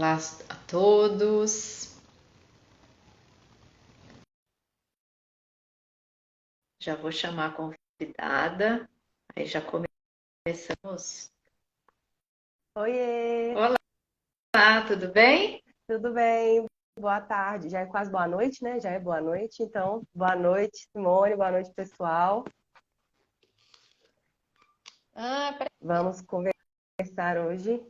Olá a todos. Já vou chamar a convidada. Aí já começamos. Oiê, Olá, tudo bem? tudo bem? Boa tarde. Já é quase boa noite, né? Já é boa noite, então, boa noite, Simone, boa noite, pessoal. Peraí. Vamos conversar hoje.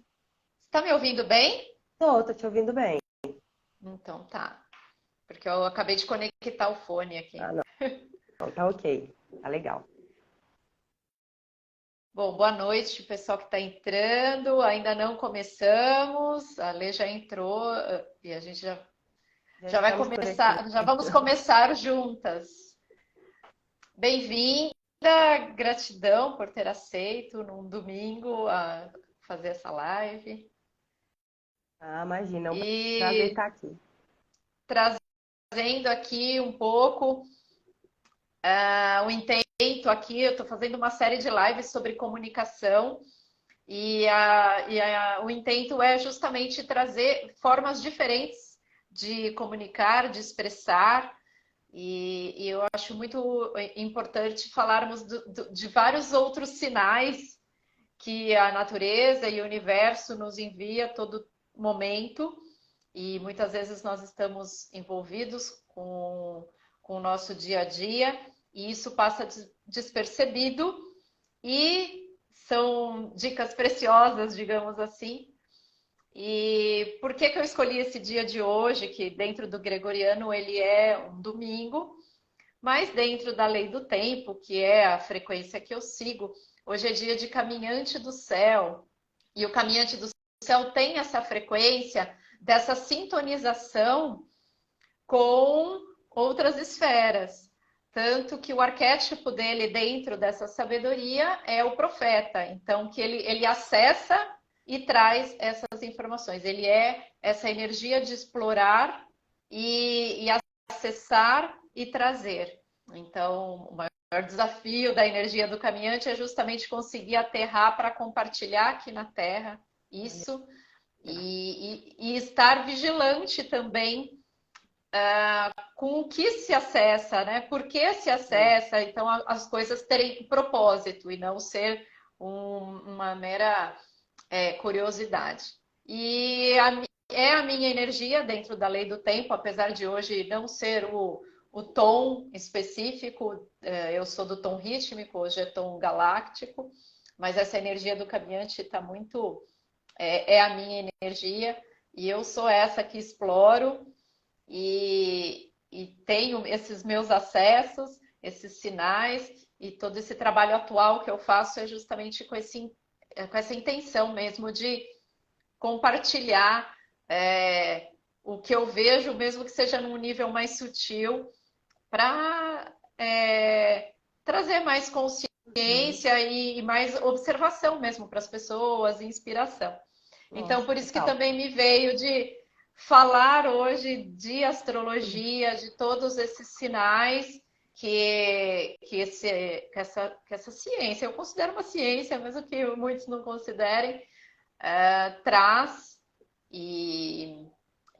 Tá me ouvindo bem? Tô te ouvindo bem. Então tá. Porque eu acabei de conectar o fone aqui. Ah, não, não, tá ok, tá legal. Bom, boa noite, pessoal que está entrando. Ainda não começamos. A Lê já entrou e a gente Já já vai estamos por aqui. começar. Já vamos começar juntas. Bem-vinda, gratidão por ter aceito num domingo a fazer essa live. Ah, imagina, é um prazer E estar aqui. trazendo aqui um pouco o intento aqui, eu estou fazendo uma série de lives sobre comunicação o intento é justamente trazer formas diferentes de comunicar, de expressar, e eu acho muito importante falarmos de vários outros sinais que a natureza e o universo nos envia a todo momento, e muitas vezes nós estamos envolvidos com o nosso dia a dia, e isso passa despercebido, e são dicas preciosas, digamos assim. E por que que eu escolhi esse dia de hoje, que dentro do gregoriano ele é um domingo, mas dentro da lei do tempo, que é a frequência que eu sigo, hoje é dia de caminhante do céu. E o caminhante do céu tem essa frequência dessa sintonização com outras esferas. Tanto que o arquétipo dele dentro dessa sabedoria é o profeta. Então, que ele acessa e traz essas informações. Ele é essa energia de explorar e acessar e trazer. Então, o maior desafio da energia do caminhante é justamente conseguir aterrar para compartilhar aqui na Terra Olha, isso legal. e estar vigilante também com o que se acessa, né? Por que se Sim. acessa? Então, as coisas terem propósito e não ser uma mera curiosidade. É a minha energia dentro da lei do tempo, apesar de hoje não ser o tom específico, eu sou do tom rítmico, hoje é tom galáctico, mas essa energia do caminhante está muito. É a minha energia, e eu sou essa que exploro e tenho esses meus acessos, esses sinais, e todo esse trabalho atual que eu faço é justamente com essa intenção mesmo de compartilhar o que eu vejo, mesmo que seja num nível mais sutil, para trazer mais Uhum. consciência e mais observação mesmo para as pessoas, e inspiração. Então, Nossa, por isso que total. também me veio de falar hoje de astrologia, de todos esses sinais que essa ciência, eu considero uma ciência, mesmo que muitos não considerem, traz, e,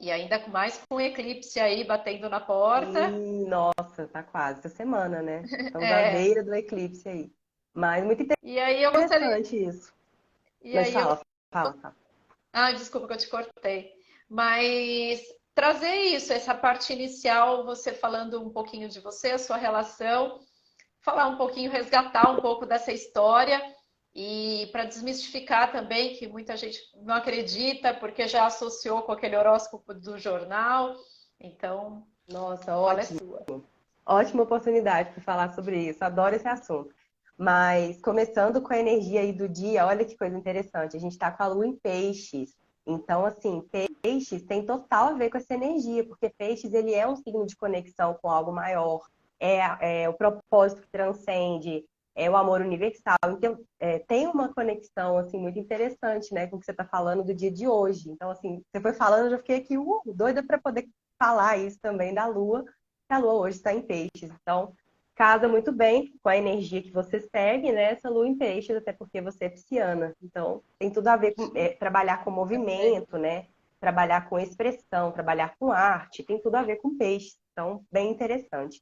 e ainda mais com o eclipse aí batendo na porta. Nossa, tá quase essa semana, né? Estamos à É, beira do eclipse aí. Mas muito e aí eu gostaria. interessante isso. E Mas aí eu. fala. Desculpa que eu te cortei. Mas trazer isso, essa parte inicial, você falando um pouquinho de você, a sua relação, falar um pouquinho, resgatar um pouco dessa história e para desmistificar também que muita gente não acredita porque já associou com aquele horóscopo do jornal. Então, Nossa, a fala é ótimo. sua. Ótima oportunidade para falar sobre isso. Adoro esse assunto. Mas começando com a energia aí do dia, olha que coisa interessante. A gente está com a lua em peixes. Então, assim, peixes tem total a ver com essa energia, porque peixes ele é um signo de conexão com algo maior, é o propósito que transcende, é o amor universal. Então, tem uma conexão assim muito interessante, né, com o que você está falando do dia de hoje. Então, assim, você foi falando, eu já fiquei aqui doida para poder falar isso também da lua, que a lua hoje está em peixes. Então, casa muito bem com a energia que você segue, né? Essa lua em peixes, até porque você é pisciana. Então, tem tudo a ver com trabalhar com Também. movimento, né? trabalhar com expressão, trabalhar com arte, tem tudo a ver com peixes. Então, bem interessante.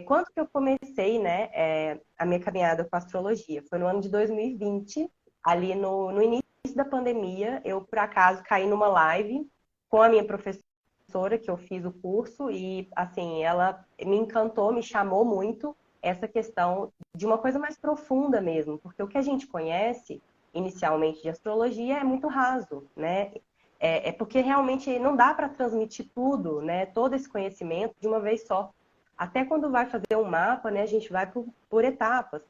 Quando que eu comecei, né, a minha caminhada com a astrologia? Foi no ano de 2020, ali no início da pandemia, eu, por acaso, caí numa live com a minha professora, que eu fiz o curso, e, assim, ela me encantou, me chamou muito essa questão de uma coisa mais profunda mesmo, porque o que a gente conhece, inicialmente, de astrologia é muito raso, né? Porque realmente não dá para transmitir tudo, né, todo esse conhecimento de uma vez só. Até quando vai fazer um mapa, né, a gente vai por etapas.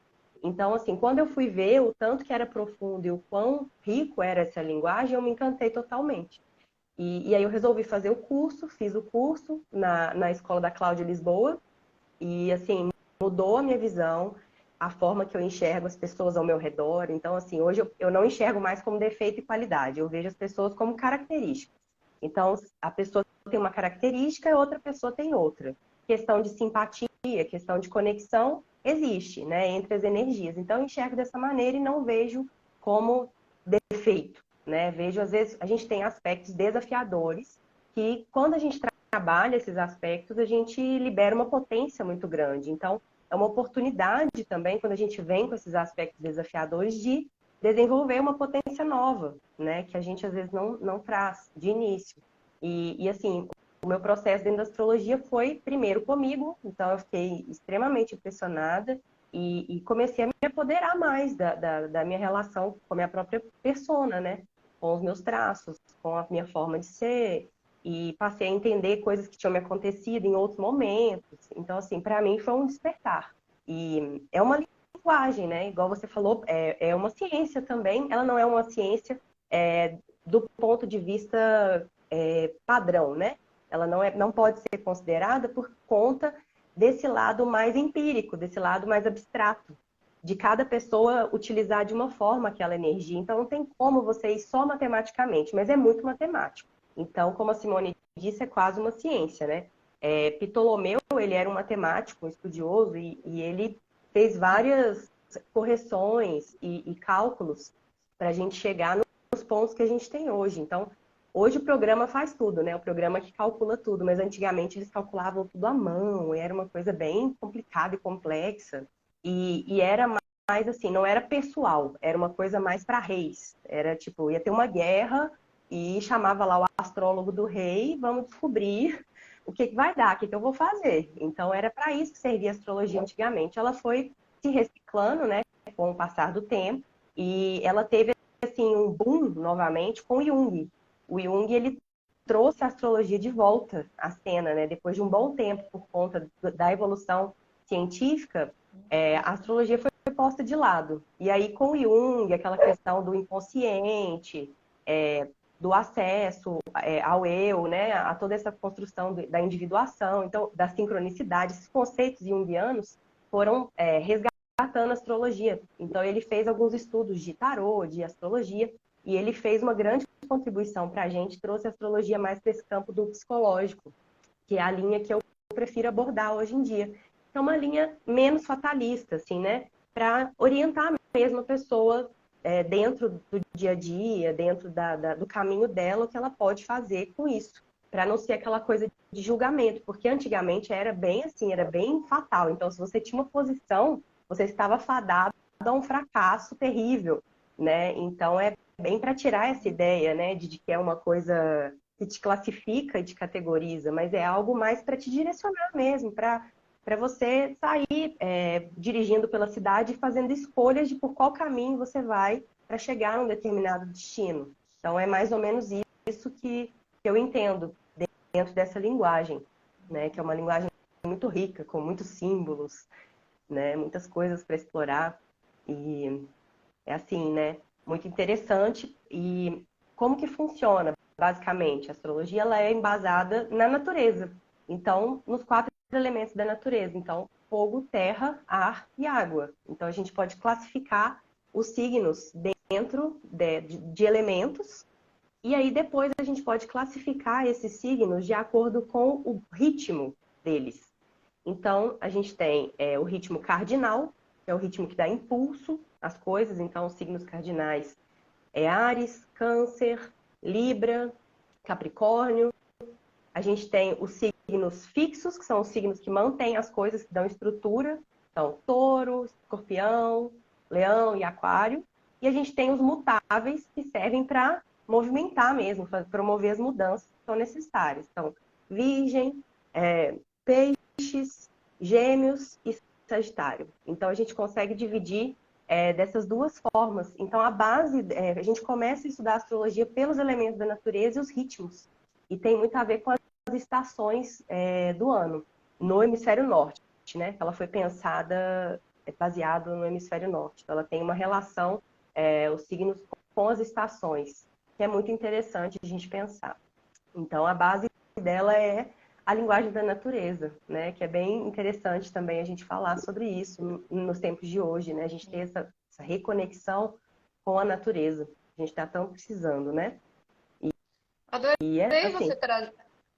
Então, assim, quando eu fui ver o tanto que era profundo e o quão rico era essa linguagem, eu me encantei totalmente. E aí eu resolvi fazer o curso, fiz o curso na Escola da Cláudia Lisboa, e, assim, mudou a minha visão, a forma que eu enxergo as pessoas ao meu redor. Então, assim, hoje eu não enxergo mais como defeito e qualidade, eu vejo as pessoas como características. Então, a pessoa tem uma característica e outra pessoa tem outra. Questão de simpatia, questão de conexão, existe, né, entre as energias. Então, eu enxergo dessa maneira e não vejo como defeito, né? Vejo, às vezes, a gente tem aspectos desafiadores que, quando a gente trabalha esses aspectos, a gente libera uma potência muito grande. Então, é uma oportunidade também, quando a gente vem com esses aspectos desafiadores, de desenvolver uma potência nova, né? Que a gente, às vezes, não traz de início. E assim, o meu processo dentro da astrologia foi primeiro comigo, então eu fiquei extremamente impressionada e comecei a me apoderar mais da minha relação com a minha própria persona, né? Com os meus traços, com a minha forma de ser, e passei a entender coisas que tinham me acontecido em outros momentos. Então, assim, para mim foi um despertar. E é uma linguagem, né? Igual você falou, é uma ciência também. Ela não é uma ciência do ponto de vista padrão, né? Ela não pode ser considerada por conta desse lado mais empírico, desse lado mais abstrato, de cada pessoa utilizar de uma forma aquela energia. Então, não tem como você ir só matematicamente, mas é muito matemático. Então, como a Simone disse, é quase uma ciência, né? Ptolomeu, ele era um matemático, um estudioso, e ele fez várias correções e cálculos para a gente chegar nos pontos que a gente tem hoje. Então, hoje o programa faz tudo, né? O programa que calcula tudo, mas antigamente eles calculavam tudo à mão, e era uma coisa bem complicada e complexa, e era mais assim, não era pessoal, era uma coisa mais para reis. Era tipo, ia ter uma guerra e chamava lá o astrólogo do rei, vamos descobrir o que vai dar, o que eu vou fazer. Então era para isso que servia a astrologia antigamente. Ela foi se reciclando, né, com o passar do tempo, e ela teve assim um boom novamente com o Jung. O Jung, ele trouxe a astrologia de volta à cena, né? Depois de um bom tempo, por conta da evolução científica, a astrologia foi posta de lado. E aí, com o Jung, aquela questão do inconsciente, do acesso ao eu, né? A toda essa construção da individuação, então, da sincronicidade, esses conceitos junguianos foram resgatando a astrologia. Então, ele fez alguns estudos de tarô, de astrologia, e ele fez uma grande contribuição para a gente, trouxe a astrologia mais para esse campo do psicológico, que é a linha que eu prefiro abordar hoje em dia. É uma linha menos fatalista, assim, né? Para orientar mesmo a pessoa dentro do dia a dia, dentro do caminho dela, o que ela pode fazer com isso, para não ser aquela coisa de julgamento, porque antigamente era bem assim, era bem fatal. Então, se você tinha uma posição, você estava fadado a um fracasso terrível, né? Então, é bem para tirar essa ideia, né, de que é uma coisa que te classifica e te categoriza, mas é algo mais para te direcionar mesmo, para você sair dirigindo pela cidade e fazendo escolhas de por qual caminho você vai para chegar a um determinado destino. Então, é mais ou menos isso que eu entendo dentro dessa linguagem, né, que é uma linguagem muito rica, com muitos símbolos, né, muitas coisas para explorar. E é assim, né? Muito interessante. E como que funciona, basicamente? A astrologia ela é embasada na natureza. Então, nos quatro elementos da natureza. Então, fogo, terra, ar e água. Então, a gente pode classificar os signos dentro de elementos. E aí, depois, a gente pode classificar esses signos de acordo com o ritmo deles. Então, a gente tem o ritmo cardinal, que é o ritmo que dá impulso às coisas. Então, os signos cardinais é Áries, Câncer, Libra, Capricórnio. A gente tem os signos fixos, que são os signos que mantêm as coisas, que dão estrutura. Então, Touro, Escorpião, Leão e Aquário. E a gente tem os mutáveis, que servem para movimentar mesmo, para promover as mudanças que são necessárias. Então, Virgem, Peixes, Gêmeos e Sagitário. Então, a gente consegue dividir dessas duas formas. Então, a base, a gente começa a estudar a astrologia pelos elementos da natureza e os ritmos. E tem muito a ver com as estações do ano, no hemisfério norte, né? Ela foi pensada baseado no hemisfério norte. Então, ela tem uma relação, os signos com as estações, que é muito interessante a gente pensar. Então, a base dela é a linguagem da natureza, né? Que é bem interessante também a gente falar sobre isso nos tempos de hoje, né? A gente ter essa reconexão com a natureza. A gente está tão precisando, né? E é Adorei assim.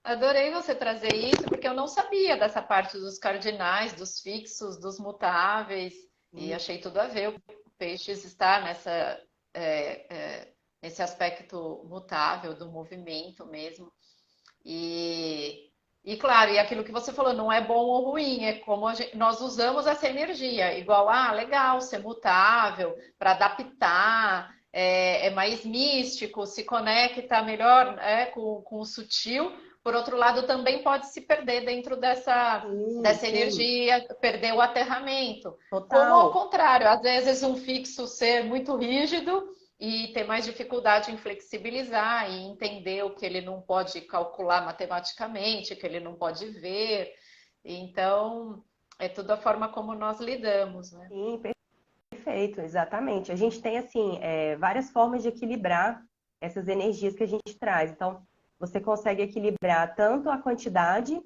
Adorei você trazer isso, porque eu não sabia dessa parte dos cardinais, dos fixos, dos mutáveis, e achei tudo a ver. O Peixes está nesse aspecto mutável do movimento mesmo. E claro, e aquilo que você falou, não é bom ou ruim, é como nós usamos essa energia. Igual, legal, ser mutável, para adaptar, é mais místico, se conecta melhor com o sutil. Por outro lado, também pode se perder dentro dessa Sim, energia, perder o aterramento. Como ao total. contrário, às vezes um fixo ser muito rígido e ter mais dificuldade em flexibilizar e entender o que ele não pode calcular matematicamente, o que ele não pode ver. Então, é tudo a forma como nós lidamos, né? Sim, perfeito, exatamente. A gente tem, assim, várias formas de equilibrar essas energias que a gente traz. Então, você consegue equilibrar tanto a quantidade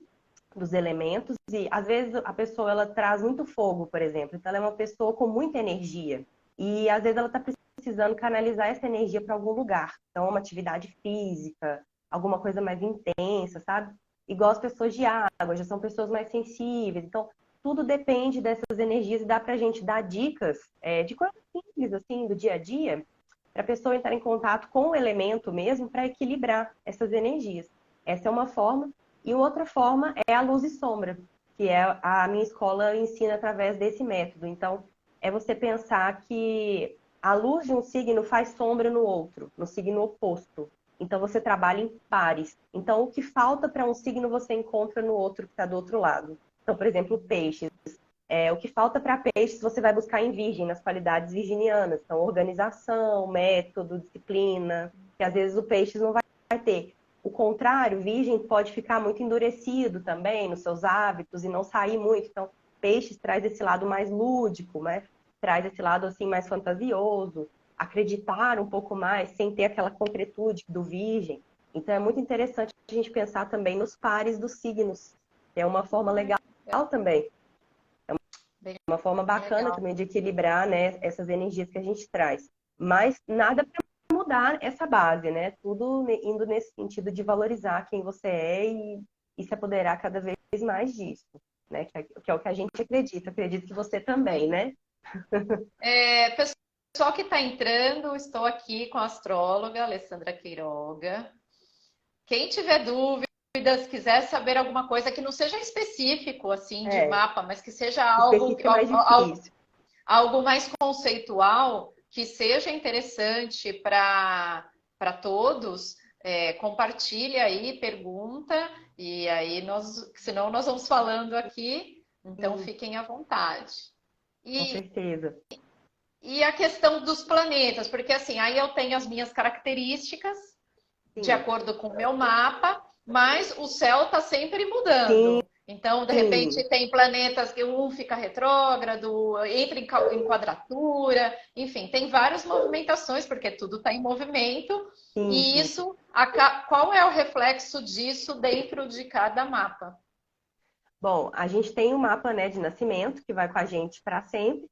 dos elementos e, às vezes, a pessoa, ela traz muito fogo, por exemplo. Então, ela é uma pessoa com muita energia. E, às vezes, ela está precisando canalizar essa energia para algum lugar. Então, uma atividade física, alguma coisa mais intensa, sabe? Igual as pessoas de água, já são pessoas mais sensíveis. Então, tudo depende dessas energias e dá pra gente dar dicas de coisas simples, assim, do dia a dia, para a pessoa entrar em contato com o elemento mesmo para equilibrar essas energias. Essa é uma forma. E outra forma é a luz e sombra, que a minha escola ensina através desse método. Então, é você pensar que a luz de um signo faz sombra no outro, no signo oposto. Então, você trabalha em pares. Então, o que falta para um signo, você encontra no outro que está do outro lado. Então, por exemplo, peixes. O que falta para peixes, você vai buscar em virgem, nas qualidades virginianas. Então, organização, método, disciplina, que às vezes o peixes não vai ter. O contrário, virgem pode ficar muito endurecido também nos seus hábitos e não sair muito. Então, peixes traz esse lado mais lúdico, né? Traz esse lado assim mais fantasioso, acreditar um pouco mais, sem ter aquela concretude do virgem. Então, é muito interessante a gente pensar também nos pares dos signos, que é uma forma legal também. Bem Uma forma bacana legal. também de equilibrar, né, essas energias que a gente traz. Mas nada para mudar essa base, né? Tudo indo nesse sentido de valorizar quem você é e se apoderar cada vez mais disso, né? Que é o que a gente acredita. Acredito que você também, né? Pessoal que está entrando, estou aqui com a astróloga Alessandra Queiroga. Quem tiver dúvidas, quiser saber alguma coisa que não seja específico assim de É, mapa, mas que seja algo, específico é mais difícil. algo mais conceitual, que seja interessante para todos, compartilha aí, pergunta, e aí senão nós vamos falando aqui, então Sim, fiquem à vontade. com E, certeza. e a questão dos planetas, porque assim, aí eu tenho as minhas características de Sim, acordo com o meu mapa, mas o céu está sempre sim, mudando. Então, de repente, sim, tem planetas que um fica retrógrado, entra em quadratura, enfim, tem várias movimentações, porque tudo está em movimento, e sim. isso, qual é o reflexo disso dentro de cada mapa? Bom, a gente tem um mapa, né, de nascimento que vai com a gente para sempre.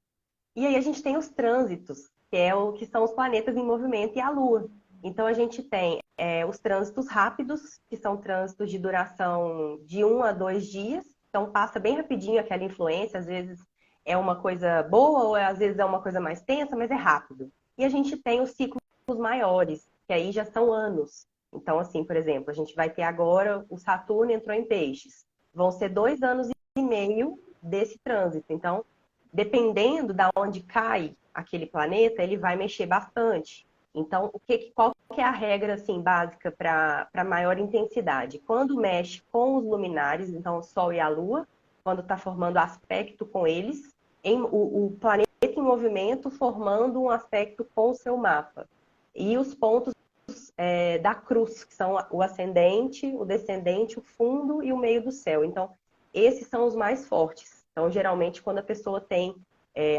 E aí a gente tem os trânsitos, que é o que são os planetas em movimento e a Lua. Então a gente tem os trânsitos rápidos, que são trânsitos de duração de 1 a 2 dias. Então passa bem rapidinho aquela influência, às vezes é uma coisa boa ou às vezes é uma coisa mais tensa, mas é rápido. E a gente tem os ciclos maiores, que aí já são anos. Então, assim, por exemplo, a gente vai ter agora, o Saturno entrou em Peixes. Vão ser 2 anos e meio desse trânsito. Então, dependendo da onde cai aquele planeta, ele vai mexer bastante. Então, qual que é a regra assim, básica para maior intensidade? Quando mexe com os luminares, então o Sol e a Lua, quando está formando aspecto com eles, o planeta em movimento formando um aspecto com o seu mapa. E os pontos da cruz, que são o ascendente, o descendente, o fundo e o meio do céu. Então, esses são os mais fortes. Então, geralmente, quando a pessoa tem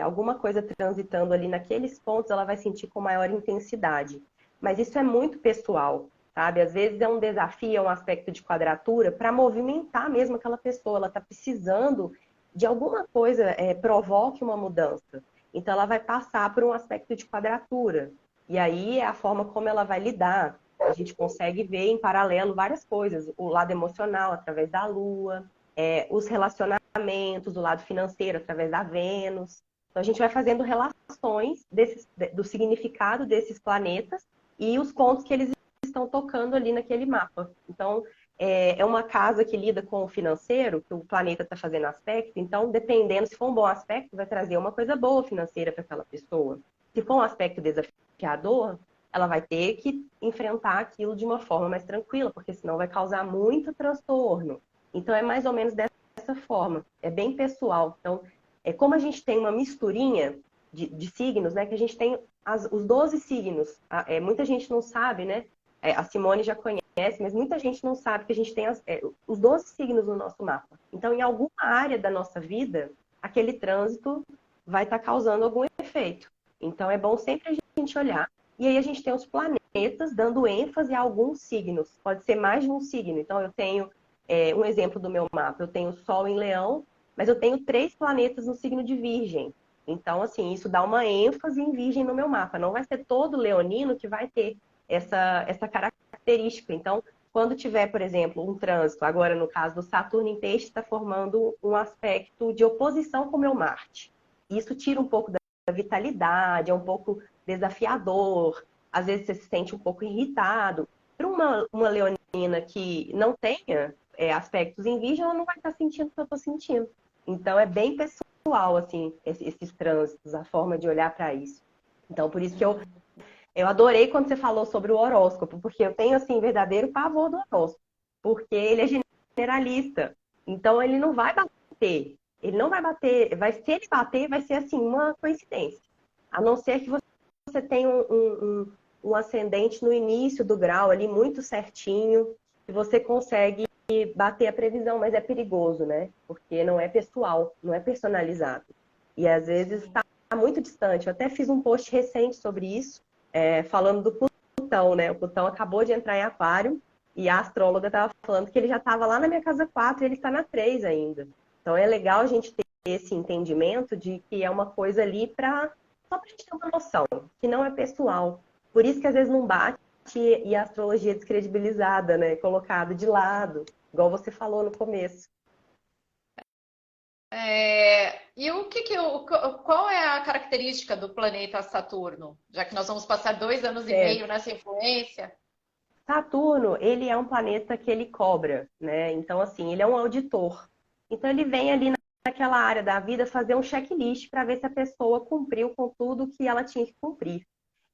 alguma coisa transitando ali naqueles pontos, ela vai sentir com maior intensidade. Mas isso é muito pessoal, sabe? Às vezes é um desafio, é um aspecto de quadratura para movimentar mesmo aquela pessoa. Ela está precisando de alguma coisa provoque uma mudança. Então, ela vai passar por um aspecto de quadratura. E aí é a forma como ela vai lidar. A gente consegue ver em paralelo várias coisas. O lado emocional, através da Lua, os relacionamentos, o lado financeiro, através da Vênus. Então, a gente vai fazendo relações do significado desses planetas e os pontos que eles estão tocando ali naquele mapa. Então, é uma casa que lida com o financeiro, que o planeta está fazendo aspecto. Então, dependendo, se for um bom aspecto, vai trazer uma coisa boa financeira para aquela pessoa. Se for um aspecto desafiador, ela vai ter que enfrentar aquilo de uma forma mais tranquila, porque senão vai causar muito transtorno. Então, é mais ou menos dessa forma. É bem pessoal. Então, como a gente tem uma misturinha de signos, né? Que a gente tem os 12 signos. Muita gente não sabe, né? A Simone já conhece, mas muita gente não sabe que a gente tem os 12 signos no nosso mapa. Então, em alguma área da nossa vida, aquele trânsito vai estar causando algum efeito. Então, é bom sempre a gente olhar. E aí a gente tem os planetas dando ênfase a alguns signos. Pode ser mais de um signo. Então, eu tenho um exemplo do meu mapa. Eu tenho Sol em Leão, mas eu tenho 3 planetas no signo de Virgem. Então, assim, isso dá uma ênfase em Virgem no meu mapa. Não vai ser todo leonino que vai ter essa característica. Então, quando tiver, por exemplo, um trânsito, agora no caso do Saturno em Peixe, está formando um aspecto de oposição com o meu Marte. Isso tira um pouco da vitalidade, é um pouco desafiador, às vezes você se sente um pouco irritado. Para uma leonina que não tenha aspectos em Virgem, ela não vai estar sentindo o que eu estou sentindo. Então, é bem pessoal, assim, esses trânsitos, a forma de olhar para isso. Então, por isso que eu adorei quando você falou sobre o horóscopo, porque eu tenho, assim, verdadeiro pavor do horóscopo, porque ele é generalista. Então, ele não vai bater. Ele não vai bater. Se ele bater, vai ser, assim, uma coincidência. A não ser que você tenha um ascendente no início do grau ali, muito certinho, que você consegue bater a previsão, mas é perigoso, né? Porque não é pessoal, não é personalizado. E às vezes está muito distante. Eu até fiz um post recente sobre isso, falando do Plutão, né? O Plutão acabou de entrar em Aquário e a astróloga estava falando que ele já estava lá na minha casa 4 e ele está na 3 ainda. Então é legal a gente ter esse entendimento de que é uma coisa ali só para a gente ter uma noção, que não é pessoal. Por isso que às vezes não bate e a astrologia é descredibilizada, né? Colocada de lado, igual você falou no começo. E qual é a característica do planeta Saturno? Já que nós vamos passar 2 anos e meio nessa influência. Saturno, ele é um planeta que ele cobra, né? Então, assim, ele é um auditor. Então, ele vem ali naquela área da vida fazer um checklist para ver se a pessoa cumpriu com tudo que ela tinha que cumprir.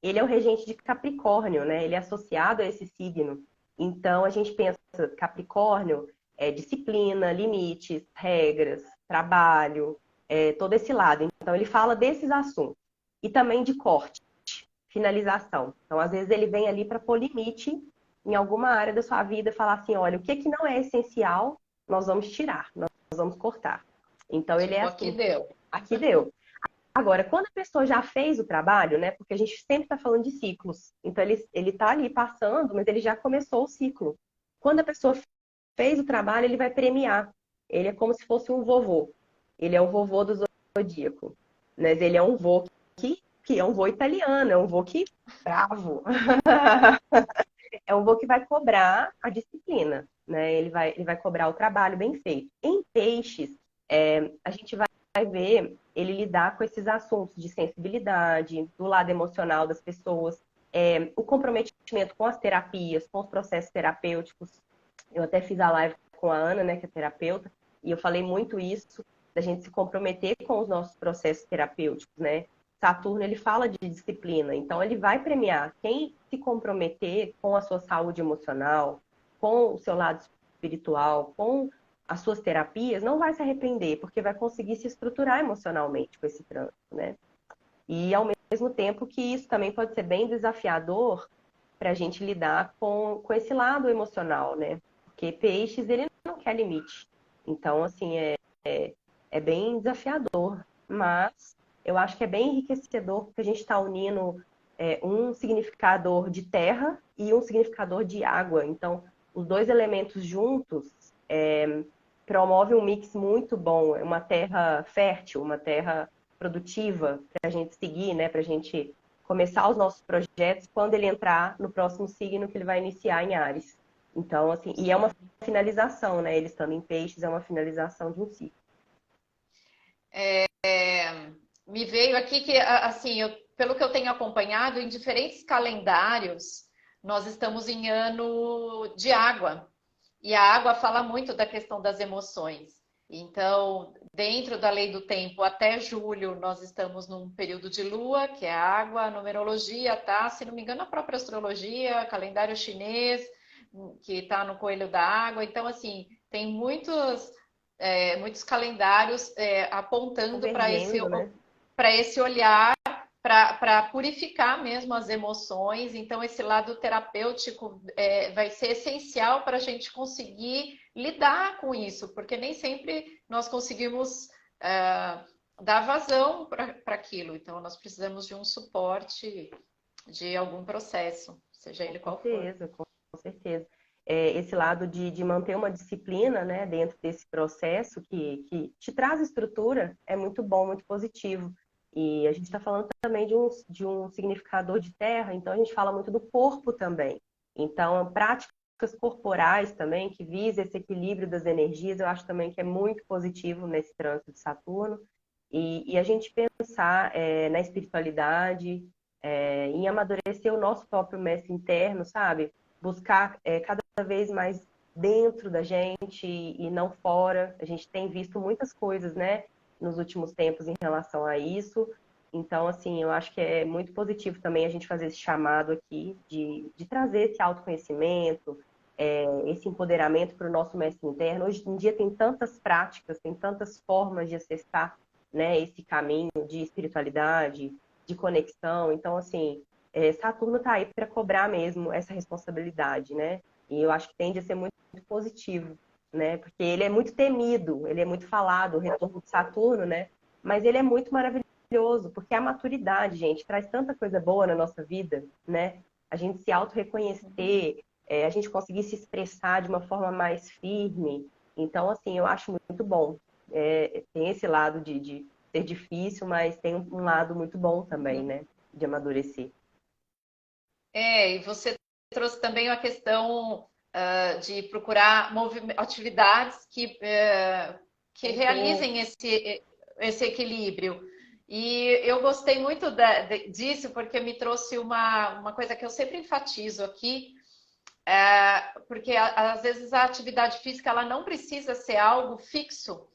Ele é o regente de Capricórnio, né? Ele é associado a esse signo. Então, a gente pensa, Capricórnio é disciplina, limites, regras, trabalho, todo esse lado. Então, ele fala desses assuntos. E também de corte, finalização. Então, às vezes, ele vem ali para pôr limite em alguma área da sua vida, falar assim, olha, o que não é essencial, nós vamos tirar, nós vamos cortar. Então, ele é Tipo, aqui assim, deu. aqui deu. Agora, quando a pessoa já fez o trabalho, né? Porque a gente sempre está falando de ciclos. Então, ele está ali passando, mas ele já começou o ciclo. Quando a pessoa fez o trabalho, ele vai premiar. Ele é como se fosse um vovô. Ele é o vovô do zodíaco. Mas ele é um vô que é um vô italiano, é um vô que bravo. É um vô que vai cobrar a disciplina, né? Ele vai cobrar o trabalho bem feito. Em peixes, a gente vai ver ele lidar com esses assuntos de sensibilidade, do lado emocional das pessoas. o comprometimento com as terapias, com os processos terapêuticos. Eu até fiz a live com a Ana, né, que é terapeuta, e eu falei muito isso, da gente se comprometer com os nossos processos terapêuticos, né? Saturno, ele fala de disciplina, então ele vai premiar quem se comprometer com a sua saúde emocional, com o seu lado espiritual, com as suas terapias, não vai se arrepender, porque vai conseguir se estruturar emocionalmente com esse trânsito, né? E ao mesmo tempo que isso também pode ser bem desafiador para a gente lidar com esse lado emocional, né? Porque peixes, ele não quer limite. Então, assim, é bem desafiador, mas eu acho que é bem enriquecedor porque a gente está unindo um significador de terra e um significador de água. Então, os dois elementos juntos promove um mix muito bom. É uma terra fértil, uma terra produtiva para a gente seguir, né? Para a gente começar os nossos projetos quando ele entrar no próximo signo que ele vai iniciar em Áries. Então, assim, e é uma finalização, né? Ele estando em peixes, é uma finalização de um ciclo. Me veio aqui que, assim, pelo que eu tenho acompanhado, em diferentes calendários, nós estamos em ano de água. E a água fala muito da questão das emoções. Então, dentro da lei do tempo, até julho, nós estamos num período de lua, que é a água, a numerologia, tá? Se não me engano, a própria astrologia, calendário chinês, que está no coelho da água. Então, assim, tem muitos calendários apontando Convergendo, né? para esse olhar, para purificar mesmo as emoções. Então, esse lado terapêutico vai ser essencial para a gente conseguir lidar com isso, porque nem sempre nós conseguimos dar vazão para aquilo. Então, nós precisamos de um suporte de algum processo, seja ele qual for. Com certeza. Esse lado de manter uma disciplina, né, dentro desse processo que te traz estrutura é muito bom, muito positivo. E a gente está falando também de um significador de terra, então a gente fala muito do corpo também. Então, práticas corporais também, que visam esse equilíbrio das energias, eu acho também que é muito positivo nesse trânsito de Saturno. E a gente pensar na espiritualidade, em amadurecer o nosso próprio mestre interno, sabe? Buscar cada vez mais dentro da gente e não fora. A gente tem visto muitas coisas, né, nos últimos tempos em relação a isso. Então, assim, eu acho que é muito positivo também a gente fazer esse chamado aqui de trazer esse autoconhecimento, esse empoderamento para o nosso mestre interno. Hoje em dia tem tantas práticas, tem tantas formas de acessar, né, esse caminho de espiritualidade, de conexão. Então, assim, Saturno está aí para cobrar mesmo essa responsabilidade, né? E eu acho que tende a ser muito positivo, né? Porque ele é muito temido, ele é muito falado, o retorno de Saturno, né? Mas ele é muito maravilhoso, porque a maturidade, gente, traz tanta coisa boa na nossa vida, né? A gente se auto-reconhecer, a gente conseguir se expressar de uma forma mais firme. Então, assim, eu acho muito bom. Tem esse lado de ser difícil, mas tem um lado muito bom também, né? De amadurecer. E você trouxe também a questão de procurar atividades que Compor. realizem esse equilíbrio. E eu gostei muito disso, porque me trouxe uma coisa que eu sempre enfatizo aqui, porque às vezes a atividade física ela não precisa ser algo fixo.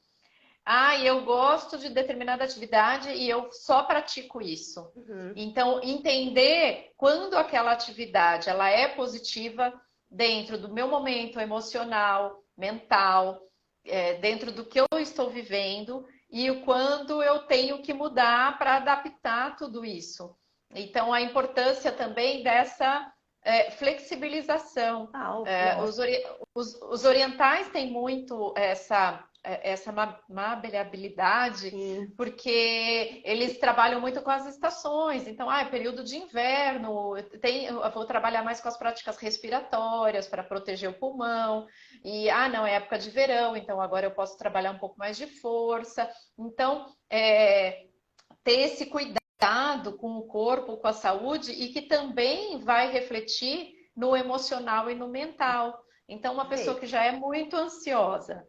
E eu gosto de determinada atividade e eu só pratico isso. Uhum. Então, entender quando aquela atividade ela é positiva dentro do meu momento emocional, mental, dentro do que eu estou vivendo e o quando eu tenho que mudar para adaptar tudo isso. Então, a importância também dessa flexibilização. Nossa. Os orientais têm muito essa maleabilidade, Sim. porque eles trabalham muito com as estações. Então, é período de inverno, eu vou trabalhar mais com as práticas respiratórias para proteger o pulmão. E, não, é época de verão, então agora eu posso trabalhar um pouco mais de força. Então, ter esse cuidado com o corpo, com a saúde, e que também vai refletir no emocional e no mental. Então, uma pessoa que Perfeito. já é muito ansiosa,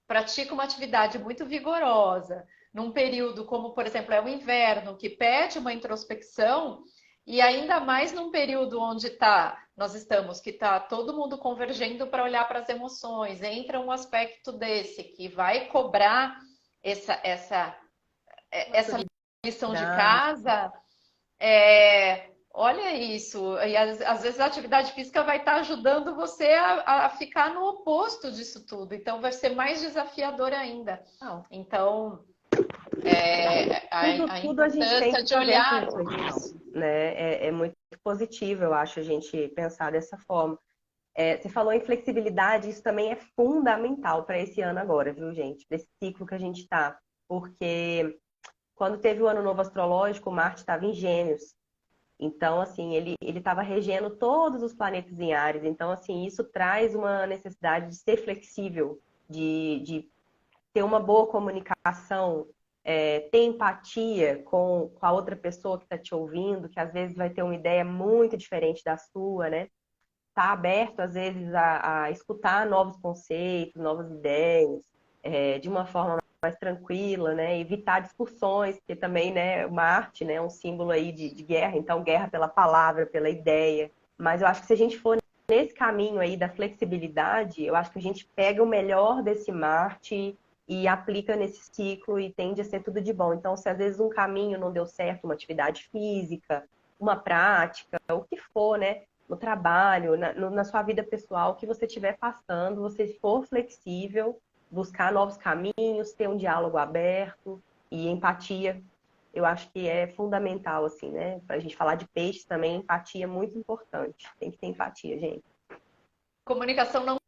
pratica uma atividade muito vigorosa, num período como, por exemplo, é o inverno, que pede uma introspecção, E ainda mais num período onde nós estamos, que está todo mundo convergendo para olhar para as emoções, entra um aspecto desse que vai cobrar essa lição de casa. Olha isso, e às vezes a atividade física vai estar ajudando você a ficar no oposto disso tudo, então vai ser mais desafiador ainda. Então, a tudo a gente tem importância que de fazer com olhar reflexão, isso. né? É muito positivo, eu acho, a gente pensar dessa forma. Você falou em flexibilidade, isso também é fundamental para esse ano agora, viu, gente? Desse ciclo que a gente está. Porque quando teve o Ano Novo Astrológico, Marte estava em Gêmeos. Então, assim, ele estava regendo todos os planetas em Áries. Então, assim, isso traz uma necessidade de ser flexível, de ter uma boa comunicação, ter empatia com a outra pessoa que está te ouvindo, que às vezes vai ter uma ideia muito diferente da sua, né? Tá aberto, às vezes, a escutar novos conceitos, novas ideias, de uma forma mais tranquila, né? Evitar discussões, porque também, né, Marte, né, é um símbolo aí de guerra, então guerra pela palavra, pela ideia. Mas eu acho que se a gente for nesse caminho aí da flexibilidade, eu acho que a gente pega o melhor desse Marte e aplica nesse ciclo e tende a ser tudo de bom. Então, se às vezes um caminho não deu certo, uma atividade física, uma prática, o que for, né? No trabalho, na sua vida pessoal, o que você estiver passando, você for flexível, buscar novos caminhos, ter um diálogo aberto e empatia. Eu acho que é fundamental, assim, né? Para a gente falar de peixes também, empatia é muito importante. Tem que ter empatia, gente. Comunicação não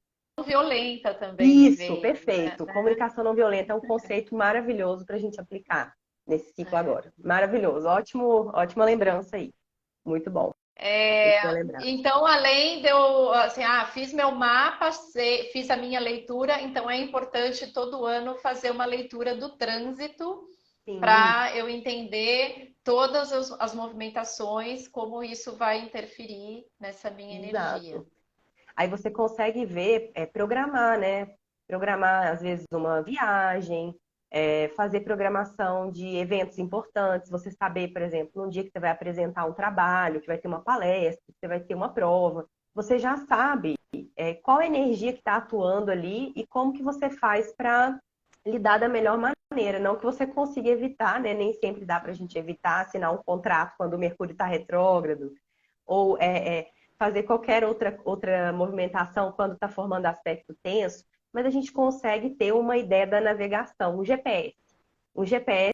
violenta também me Isso, veio, né? perfeito. Comunicação não violenta é um conceito maravilhoso para a gente aplicar nesse ciclo agora. Maravilhoso. Ótima lembrança aí. Muito bom. Muito bem lembrado. Então, além de eu, assim, fiz meu mapa, fiz a minha leitura, então é importante todo ano fazer uma leitura do trânsito Sim, para eu entender todas as movimentações, como isso vai interferir nessa minha energia. exato. Aí você consegue ver, programar, né? Programar, às vezes, uma viagem, fazer programação de eventos importantes. Você saber, por exemplo, num dia que você vai apresentar um trabalho, que vai ter uma palestra, que você vai ter uma prova, você já sabe, qual a energia que está atuando ali e como que você faz para lidar da melhor maneira. Não que você consiga evitar, né? Nem sempre dá para a gente evitar assinar um contrato quando o Mercúrio está retrógrado, ou fazer qualquer outra movimentação quando está formando aspecto tenso, mas a gente consegue ter uma ideia da navegação, o GPS. O GPS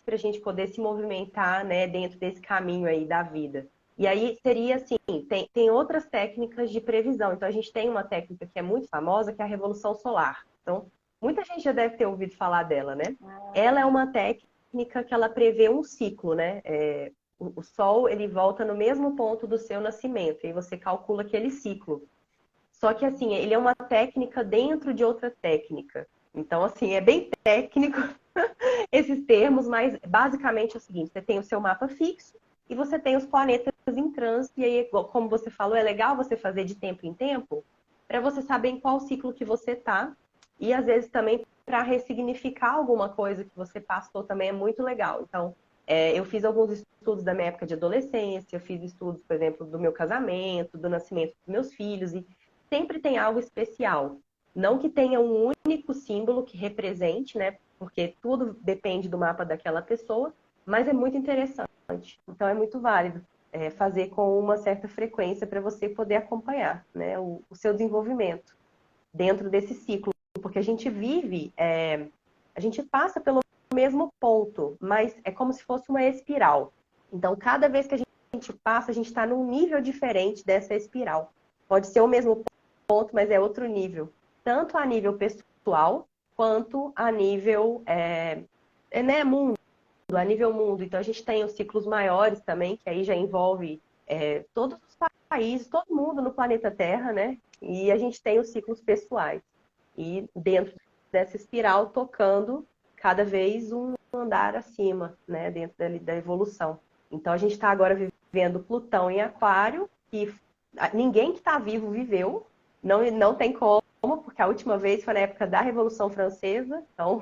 para a gente poder se movimentar, né, dentro desse caminho aí da vida. E aí seria assim, tem outras técnicas de previsão. Então a gente tem uma técnica que é muito famosa, que é a Revolução Solar. Então, muita gente já deve ter ouvido falar dela, né? Ela é uma técnica que ela prevê um ciclo, né? O Sol, ele volta no mesmo ponto do seu nascimento, e você calcula aquele ciclo. Só que, assim, ele é uma técnica dentro de outra técnica. Então, assim, é bem técnico esses termos, mas basicamente é o seguinte: você tem o seu mapa fixo e você tem os planetas em trânsito, e aí, como você falou, é legal você fazer de tempo em tempo para você saber em qual ciclo que você está, e às vezes também para ressignificar alguma coisa que você passou também é muito legal. Então, eu fiz alguns estudos da minha época de adolescência, eu fiz estudos, por exemplo, do meu casamento, do nascimento dos meus filhos, e sempre tem algo especial. Não que tenha um único símbolo que represente, né? Porque tudo depende do mapa daquela pessoa, mas é muito interessante. Então é muito válido fazer com uma certa frequência para você poder acompanhar, né, o seu desenvolvimento dentro desse ciclo. Porque a gente vive, a gente passa pelo mesmo ponto, mas é como se fosse uma espiral. Então, cada vez que a gente passa, a gente está num nível diferente dessa espiral. Pode ser o mesmo ponto, mas é outro nível. Tanto a nível pessoal, quanto a nível né, mundo, a nível mundo. Então, a gente tem os ciclos maiores também, que aí já envolve todos os países, todo mundo no planeta Terra, né? E a gente tem os ciclos pessoais. E dentro dessa espiral, tocando cada vez um andar acima, né? Dentro da evolução. Então, a gente está agora vivendo Plutão em Aquário, que ninguém que está vivo viveu. Não tem como, porque a última vez foi na época da Revolução Francesa, então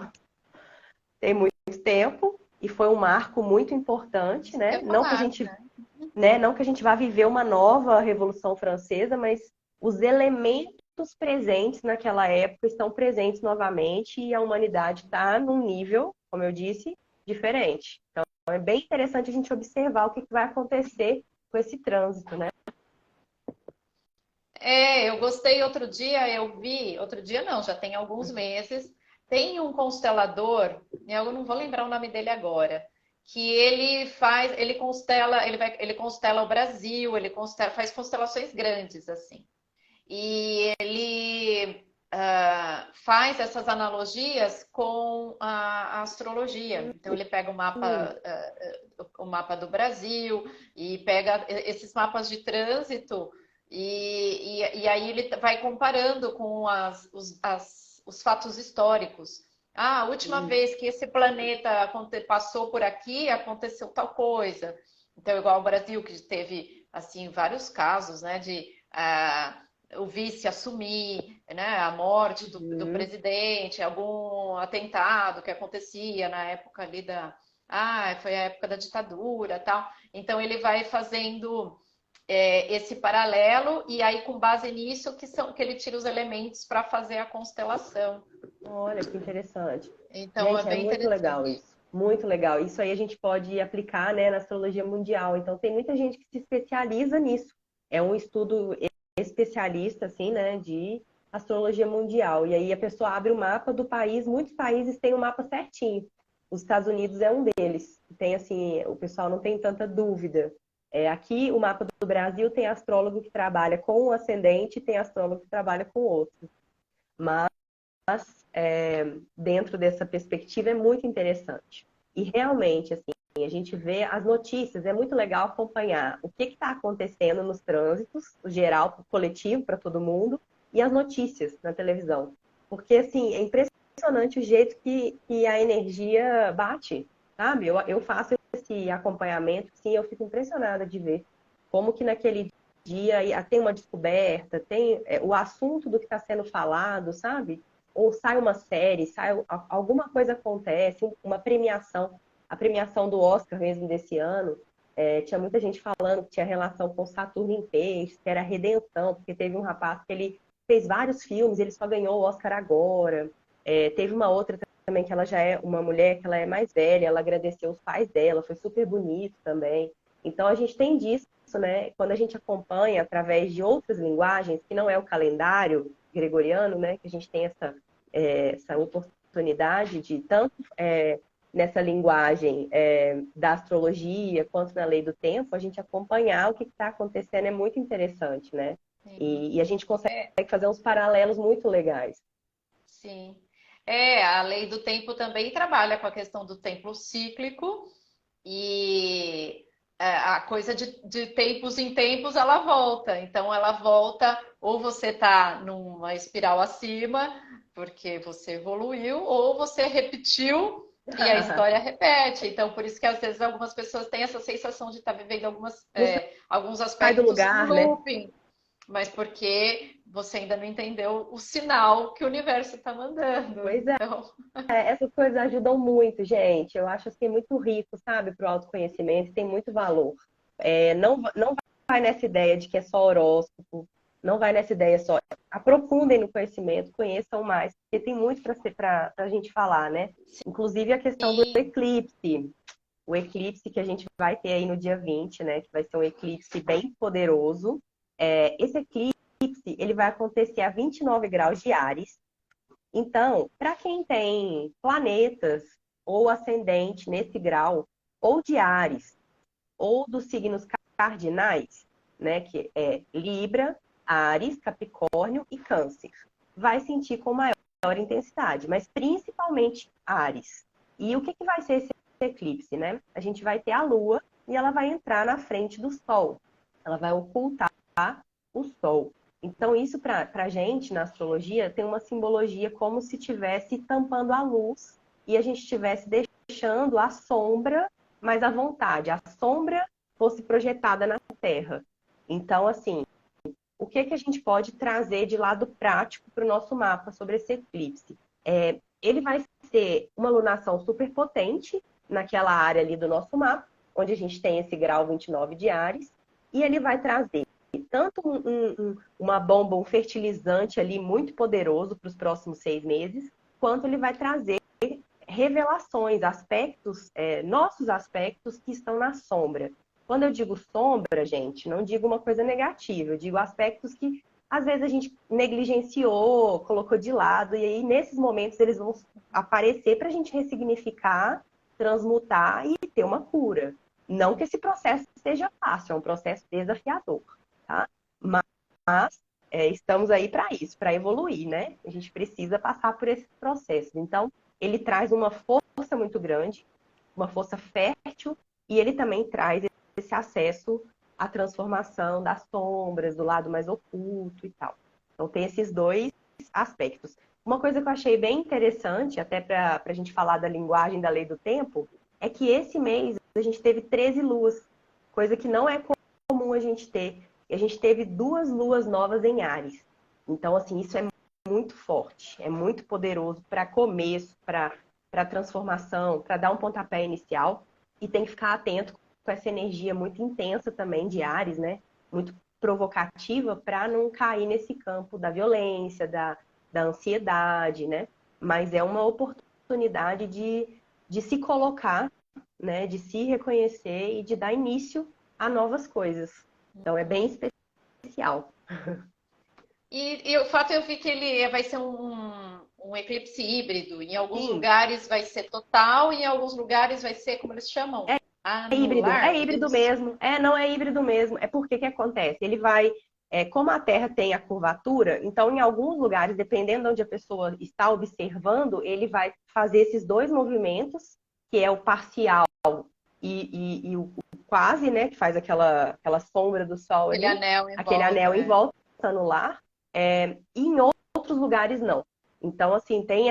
tem muito tempo, e foi um marco muito importante, Isso que né? eu ia Não que a falar, gente né? né? Não que a gente vá viver uma nova Revolução Francesa, mas os elementos presentes naquela época estão presentes novamente e a humanidade está num nível, como eu disse, diferente. Então, é bem interessante a gente observar o que vai acontecer com esse trânsito, né? Eu gostei outro dia, eu vi, outro dia não, já tem alguns meses, tem um constelador, eu não vou lembrar o nome dele agora, que ele faz, ele constela, ele constela o Brasil, faz constelações grandes assim. E ele faz essas analogias com a astrologia. Então ele pega o mapa do Brasil e pega esses mapas de trânsito e aí ele vai comparando com os fatos históricos. Ah, a última vez que esse planeta passou por aqui, aconteceu tal coisa. Então, igual o Brasil, que teve assim vários casos, né, de o vice assumir, né, a morte do presidente, algum atentado que acontecia na época ali foi a época da ditadura, tal. Então ele vai fazendo esse paralelo e aí com base nisso que ele tira os elementos para fazer a constelação. Olha que interessante. Então é Gente, é bem muito legal interessante. isso. Muito legal. Isso aí a gente pode aplicar, né, na astrologia mundial. Então, tem muita gente que se especializa nisso. É um estudo especialista, assim, né, de astrologia mundial. E aí a pessoa abre o mapa do país. Muitos países têm o mapa certinho. Os Estados Unidos é um deles. Tem, assim, o pessoal não tem tanta dúvida. Aqui, o mapa do Brasil tem astrólogo que trabalha com um ascendente e tem astrólogo que trabalha com outro. Mas dentro dessa perspectiva é muito interessante. E realmente, assim, a gente vê as notícias, é muito legal acompanhar o que está acontecendo nos trânsitos, o geral, o coletivo, para todo mundo, e as notícias na televisão. Porque, assim, é impressionante o jeito que a energia bate, sabe? Eu faço esse acompanhamento, sim, eu fico impressionada de ver como que naquele dia tem uma descoberta, tem o assunto do que está sendo falado, sabe? Ou sai uma série, alguma coisa acontece, uma premiação, a premiação do Oscar mesmo desse ano, tinha muita gente falando que tinha relação com Saturno em Peixes, que era redenção, porque teve um rapaz que ele fez vários filmes, ele só ganhou o Oscar agora. Teve uma outra também que ela já é uma mulher que ela é mais velha, ela agradeceu os pais dela, foi super bonito também. Então a gente tem disso, né? Quando a gente acompanha através de outras linguagens, que não é o calendário gregoriano, né? Que a gente tem essa oportunidade de tanto nessa linguagem da astrologia quanto na lei do tempo, a gente acompanhar o que está acontecendo é muito interessante, né? E a gente consegue fazer uns paralelos muito legais. Sim. A lei do tempo também trabalha com a questão do tempo cíclico e a coisa de tempos em tempos ela volta. Então ela volta, ou você está numa espiral acima, porque você evoluiu, ou você repetiu e a história repete. Então, por isso que às vezes algumas pessoas têm essa sensação de estar vivendo Não alguns sai do aspectos em lugar, né? looping, mas porque você ainda não entendeu o sinal que o universo está mandando. Pois é. Então, Essas coisas ajudam muito, gente. Eu acho assim muito rico, sabe, para o autoconhecimento, tem muito valor. Não vai nessa ideia de que é só horóscopo, não vai nessa ideia só. Aprofundem no conhecimento, conheçam mais, porque tem muito para a gente falar, né? Inclusive a questão do sim, eclipse. O eclipse que a gente vai ter aí no dia 20, né? Que vai ser um eclipse bem poderoso. Esse eclipse, ele vai acontecer a 29 graus de Áries. Então, para quem tem planetas ou ascendente nesse grau, ou de Áries, ou dos signos cardinais, né, que é Libra, Áries, Capricórnio e Câncer, vai sentir com maior intensidade, mas principalmente Áries. E o que vai ser esse eclipse, né? A gente vai ter a Lua e ela vai entrar na frente do Sol. Ela vai ocultar o Sol. Então, isso para a gente, na astrologia, tem uma simbologia como se estivesse tampando a luz e a gente estivesse deixando a sombra mais à vontade. A sombra fosse projetada na Terra. Então, assim, o que a gente pode trazer de lado prático para o nosso mapa sobre esse eclipse? Ele vai ser uma lunação super potente naquela área ali do nosso mapa, onde a gente tem esse grau 29 de Áries, e ele vai trazer tanto uma bomba, um fertilizante ali muito poderoso para os próximos 6 meses, quanto ele vai trazer revelações, aspectos, nossos aspectos que estão na sombra. Quando eu digo sombra, gente, não digo uma coisa negativa, eu digo aspectos que às vezes a gente negligenciou, colocou de lado, e aí nesses momentos eles vão aparecer para a gente ressignificar, transmutar e ter uma cura. Não que esse processo seja fácil, é um processo desafiador, tá? Mas estamos aí para isso, para evoluir, né? A gente precisa passar por esse processo. Então, ele traz uma força muito grande, uma força fértil, e ele também traz esse acesso à transformação das sombras, do lado mais oculto e tal. Então, tem esses dois aspectos. Uma coisa que eu achei bem interessante, até para a gente falar da linguagem da lei do tempo, é que esse mês a gente teve 13 luas, coisa que não é comum a gente ter. E a gente teve 2 luas novas em Áries. Então, assim, isso é muito forte, é muito poderoso para começo, para transformação, para dar um pontapé inicial. E tem que ficar atento com essa energia muito intensa também de Áries, né? Muito provocativa, para não cair nesse campo da violência, da ansiedade, né? Mas é uma oportunidade de se colocar, né? De se reconhecer e de dar início a novas coisas. Então é bem especial. E o fato eu vi que ele vai ser um eclipse híbrido. Em alguns Sim, lugares vai ser total, e em alguns lugares vai ser, como eles chamam, é anular. híbrido mesmo. Não é híbrido mesmo. É porque que acontece? Ele vai, como a Terra tem a curvatura, então em alguns lugares, dependendo de onde a pessoa está observando, ele vai fazer esses dois movimentos, que é o parcial e o quase, né? Que faz aquela sombra do Sol Aquele ali, anel em aquele anel volta, em volta anular. E em outros lugares não. Então, assim, tem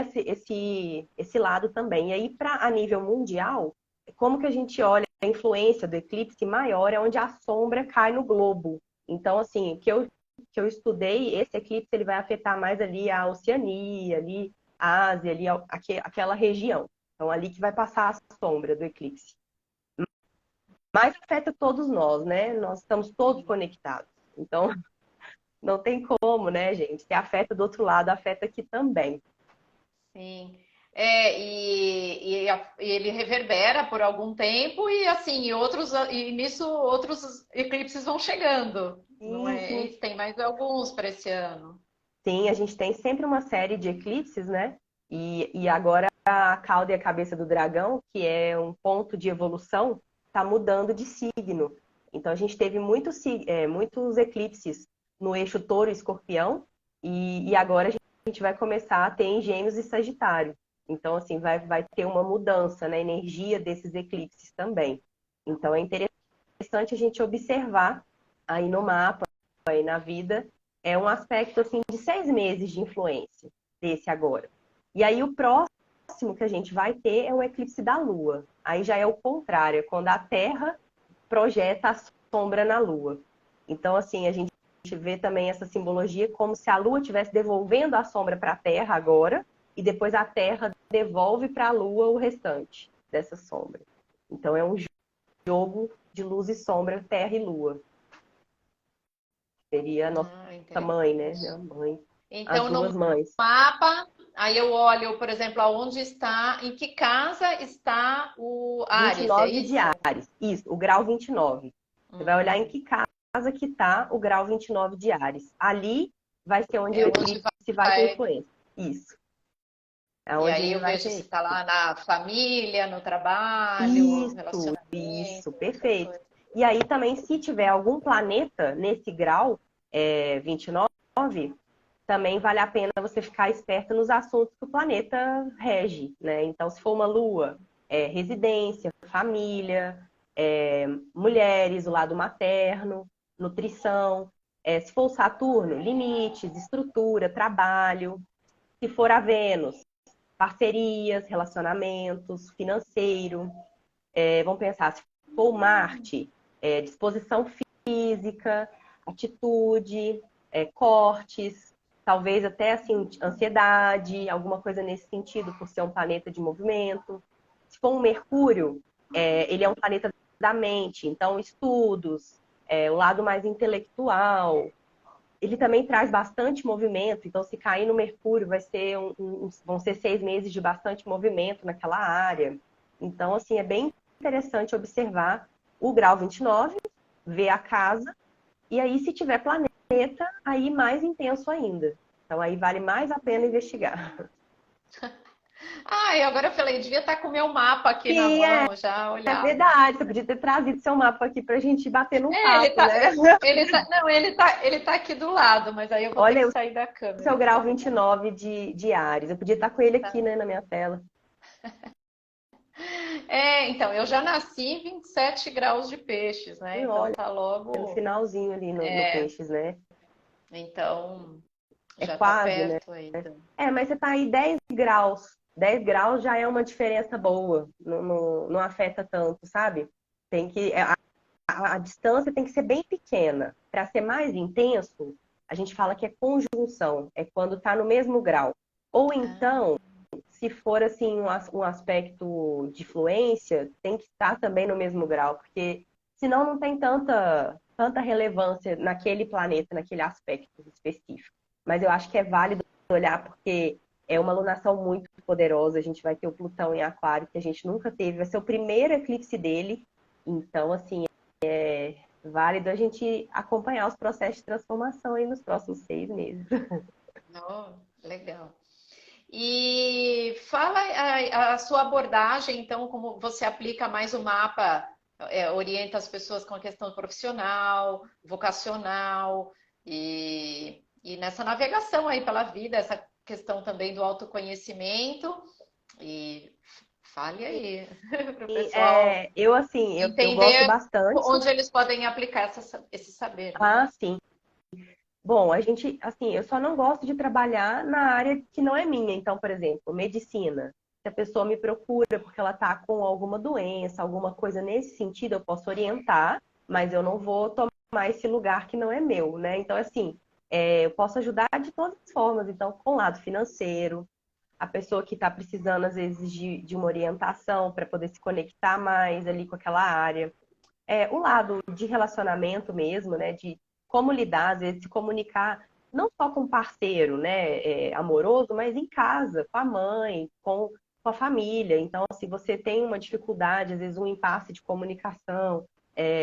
esse lado também. E aí, a nível mundial, como que a gente olha a influência do eclipse maior é onde a sombra cai no globo. Então, assim, que eu estudei, esse eclipse ele vai afetar mais ali a Oceania, ali a Ásia, ali aquela região. Então, ali que vai passar a sombra do eclipse. Mas afeta todos nós, né? Nós estamos todos conectados. Então, não tem como, né, gente? Se afeta do outro lado, afeta aqui também. sim. E ele reverbera por algum tempo e assim, e nisso outros eclipses vão chegando, não Sim, é? sim. E tem mais alguns para esse ano. Sim, a gente tem sempre uma série de eclipses, né? E agora a cauda e a cabeça do dragão, que é um ponto de evolução, está mudando de signo. Então a gente teve muitos eclipses no eixo touro e escorpião, e agora a gente vai começar a ter em gêmeos e sagitário. Então, assim, vai ter uma mudança na energia desses eclipses também. Então é interessante a gente observar aí no mapa, aí na vida, é um aspecto assim de 6 meses de influência desse agora. E aí o próximo que a gente vai ter é o eclipse da Lua. Aí já é o contrário, é quando a Terra projeta a sombra na Lua. Então, assim, a gente vê também essa simbologia como se a Lua estivesse devolvendo a sombra para a Terra agora, e depois a Terra devolve para a Lua o restante dessa sombra. Então, é um jogo de luz e sombra, Terra e Lua. Seria a nossa mãe, né? Interessante. Minha mãe. As Então, duas no mães. mapa, aí eu olho, por exemplo, aonde está, em que casa está o vinte e Áries, é nove de isso? Áries. Isso, o grau 29. Você vai olhar em Hum, que casa que está o grau 29 de Áries. Ali vai ser onde é o onde eclipse vai ter vai. influência. Isso. É E onde aí ele eu vai vejo ter. se está lá na família, no trabalho, Isso, relacionamento, essas perfeito. coisas. E aí também, se tiver algum planeta nesse grau 29, também vale a pena você ficar esperto nos assuntos que o planeta rege, né? Então, se for uma lua, residência, família, mulheres, o lado materno, nutrição. Se for o Saturno, limites, estrutura, trabalho. Se for a Vênus, parcerias, relacionamentos, financeiro. Vamos pensar, se for o Marte, disposição física, atitude, cortes, talvez até assim, ansiedade, alguma coisa nesse sentido, por ser um planeta de movimento. Se for um Mercúrio, ele é um planeta da mente. Então, estudos, o lado mais intelectual. Ele também traz bastante movimento, então se cair no Mercúrio vão ser 6 meses de bastante movimento naquela área. Então, assim, é bem interessante observar o grau 29, ver a casa, e aí se tiver planeta, aí mais intenso ainda. Então aí vale mais a pena investigar. Ah, e agora eu falei, devia estar com o meu mapa aqui na Sim, mão, já é olhado. verdade. Você podia ter trazido seu mapa aqui para a gente bater num É, papo, né? não, ele tá aqui do lado, mas aí eu vou ter que Olha, sair da o seu câmera. grau 29 de Áries. Eu podia estar com ele aqui, Tá. né, na minha tela. É, então, eu já nasci em 27 graus de peixes, né? E Então olha, tá no logo. finalzinho ali no Peixes, né? Então É já tá quase, né? perto ainda. Mas você tá aí 10 graus. 10 graus já é uma diferença boa. Não afeta tanto, sabe? Tem que, a distância tem que ser bem pequena. Para ser mais intenso, a gente fala que é conjunção, é quando está no mesmo grau. Ou Ah, então, se for assim um aspecto de fluência, tem que estar também no mesmo grau, porque senão não tem tanta relevância naquele planeta, naquele aspecto específico. Mas eu acho que é válido olhar porque é uma lunação muito poderosa. A gente vai ter o Plutão em Aquário, que a gente nunca teve, vai ser o primeiro eclipse dele. Então, assim, válido a gente acompanhar os processos de transformação aí nos próximos 6 meses. não, legal. E fala a sua abordagem, então, como você aplica mais o mapa, orienta as pessoas com a questão profissional, vocacional e nessa navegação aí pela vida, essa questão também do autoconhecimento. E fale aí para o pessoal Eu gosto entender bastante. onde eles podem aplicar esse saber, né? Ah, sim. Bom, a gente, assim, eu só não gosto de trabalhar na área que não é minha. Então, por exemplo, medicina. Se a pessoa me procura porque ela está com alguma doença, alguma coisa nesse sentido, eu posso orientar, mas eu não vou tomar esse lugar que não é meu, né? Então, assim, eu posso ajudar de todas as formas. Então, com o lado financeiro, a pessoa que está precisando, às vezes, de uma orientação para poder se conectar mais ali com aquela área. O lado de relacionamento mesmo, né? De como lidar, às vezes, se comunicar não só com o parceiro, né, amoroso, mas em casa, com a mãe, com a família. Então, se você tem uma dificuldade, às vezes um impasse de comunicação,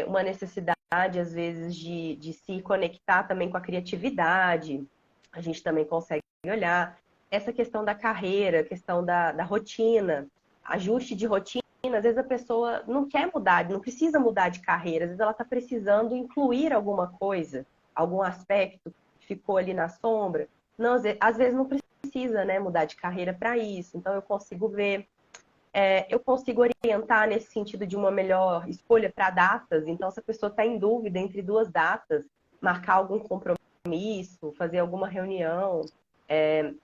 uma necessidade, às vezes, de se conectar também com a criatividade, a gente também consegue olhar. Essa questão da carreira, questão da rotina, ajuste de rotina. Às vezes a pessoa não quer mudar, não precisa mudar de carreira, às vezes ela está precisando incluir alguma coisa, algum aspecto que ficou ali na sombra. Não, às vezes não precisa, né, mudar de carreira para isso. Então eu consigo ver, eu consigo orientar nesse sentido de uma melhor escolha para datas. Então, se a pessoa está em dúvida entre duas datas, marcar algum compromisso, fazer alguma reunião,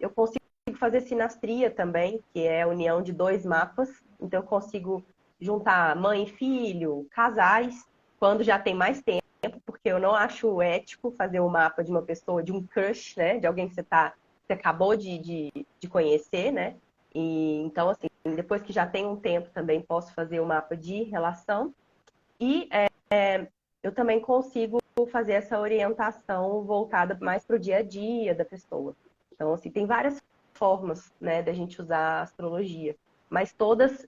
eu consigo fazer sinastria também, que é a união de dois mapas. Então, eu consigo juntar mãe e filho, casais, quando já tem mais tempo, porque eu não acho ético fazer o mapa de uma pessoa, de um crush, né? De alguém que você acabou de conhecer, né? E, então, assim, depois que já tem um tempo também posso fazer o mapa de relação. E eu também consigo fazer essa orientação voltada mais para o dia a dia da pessoa. Então, assim, tem várias formas, né, da gente usar a astrologia, mas todas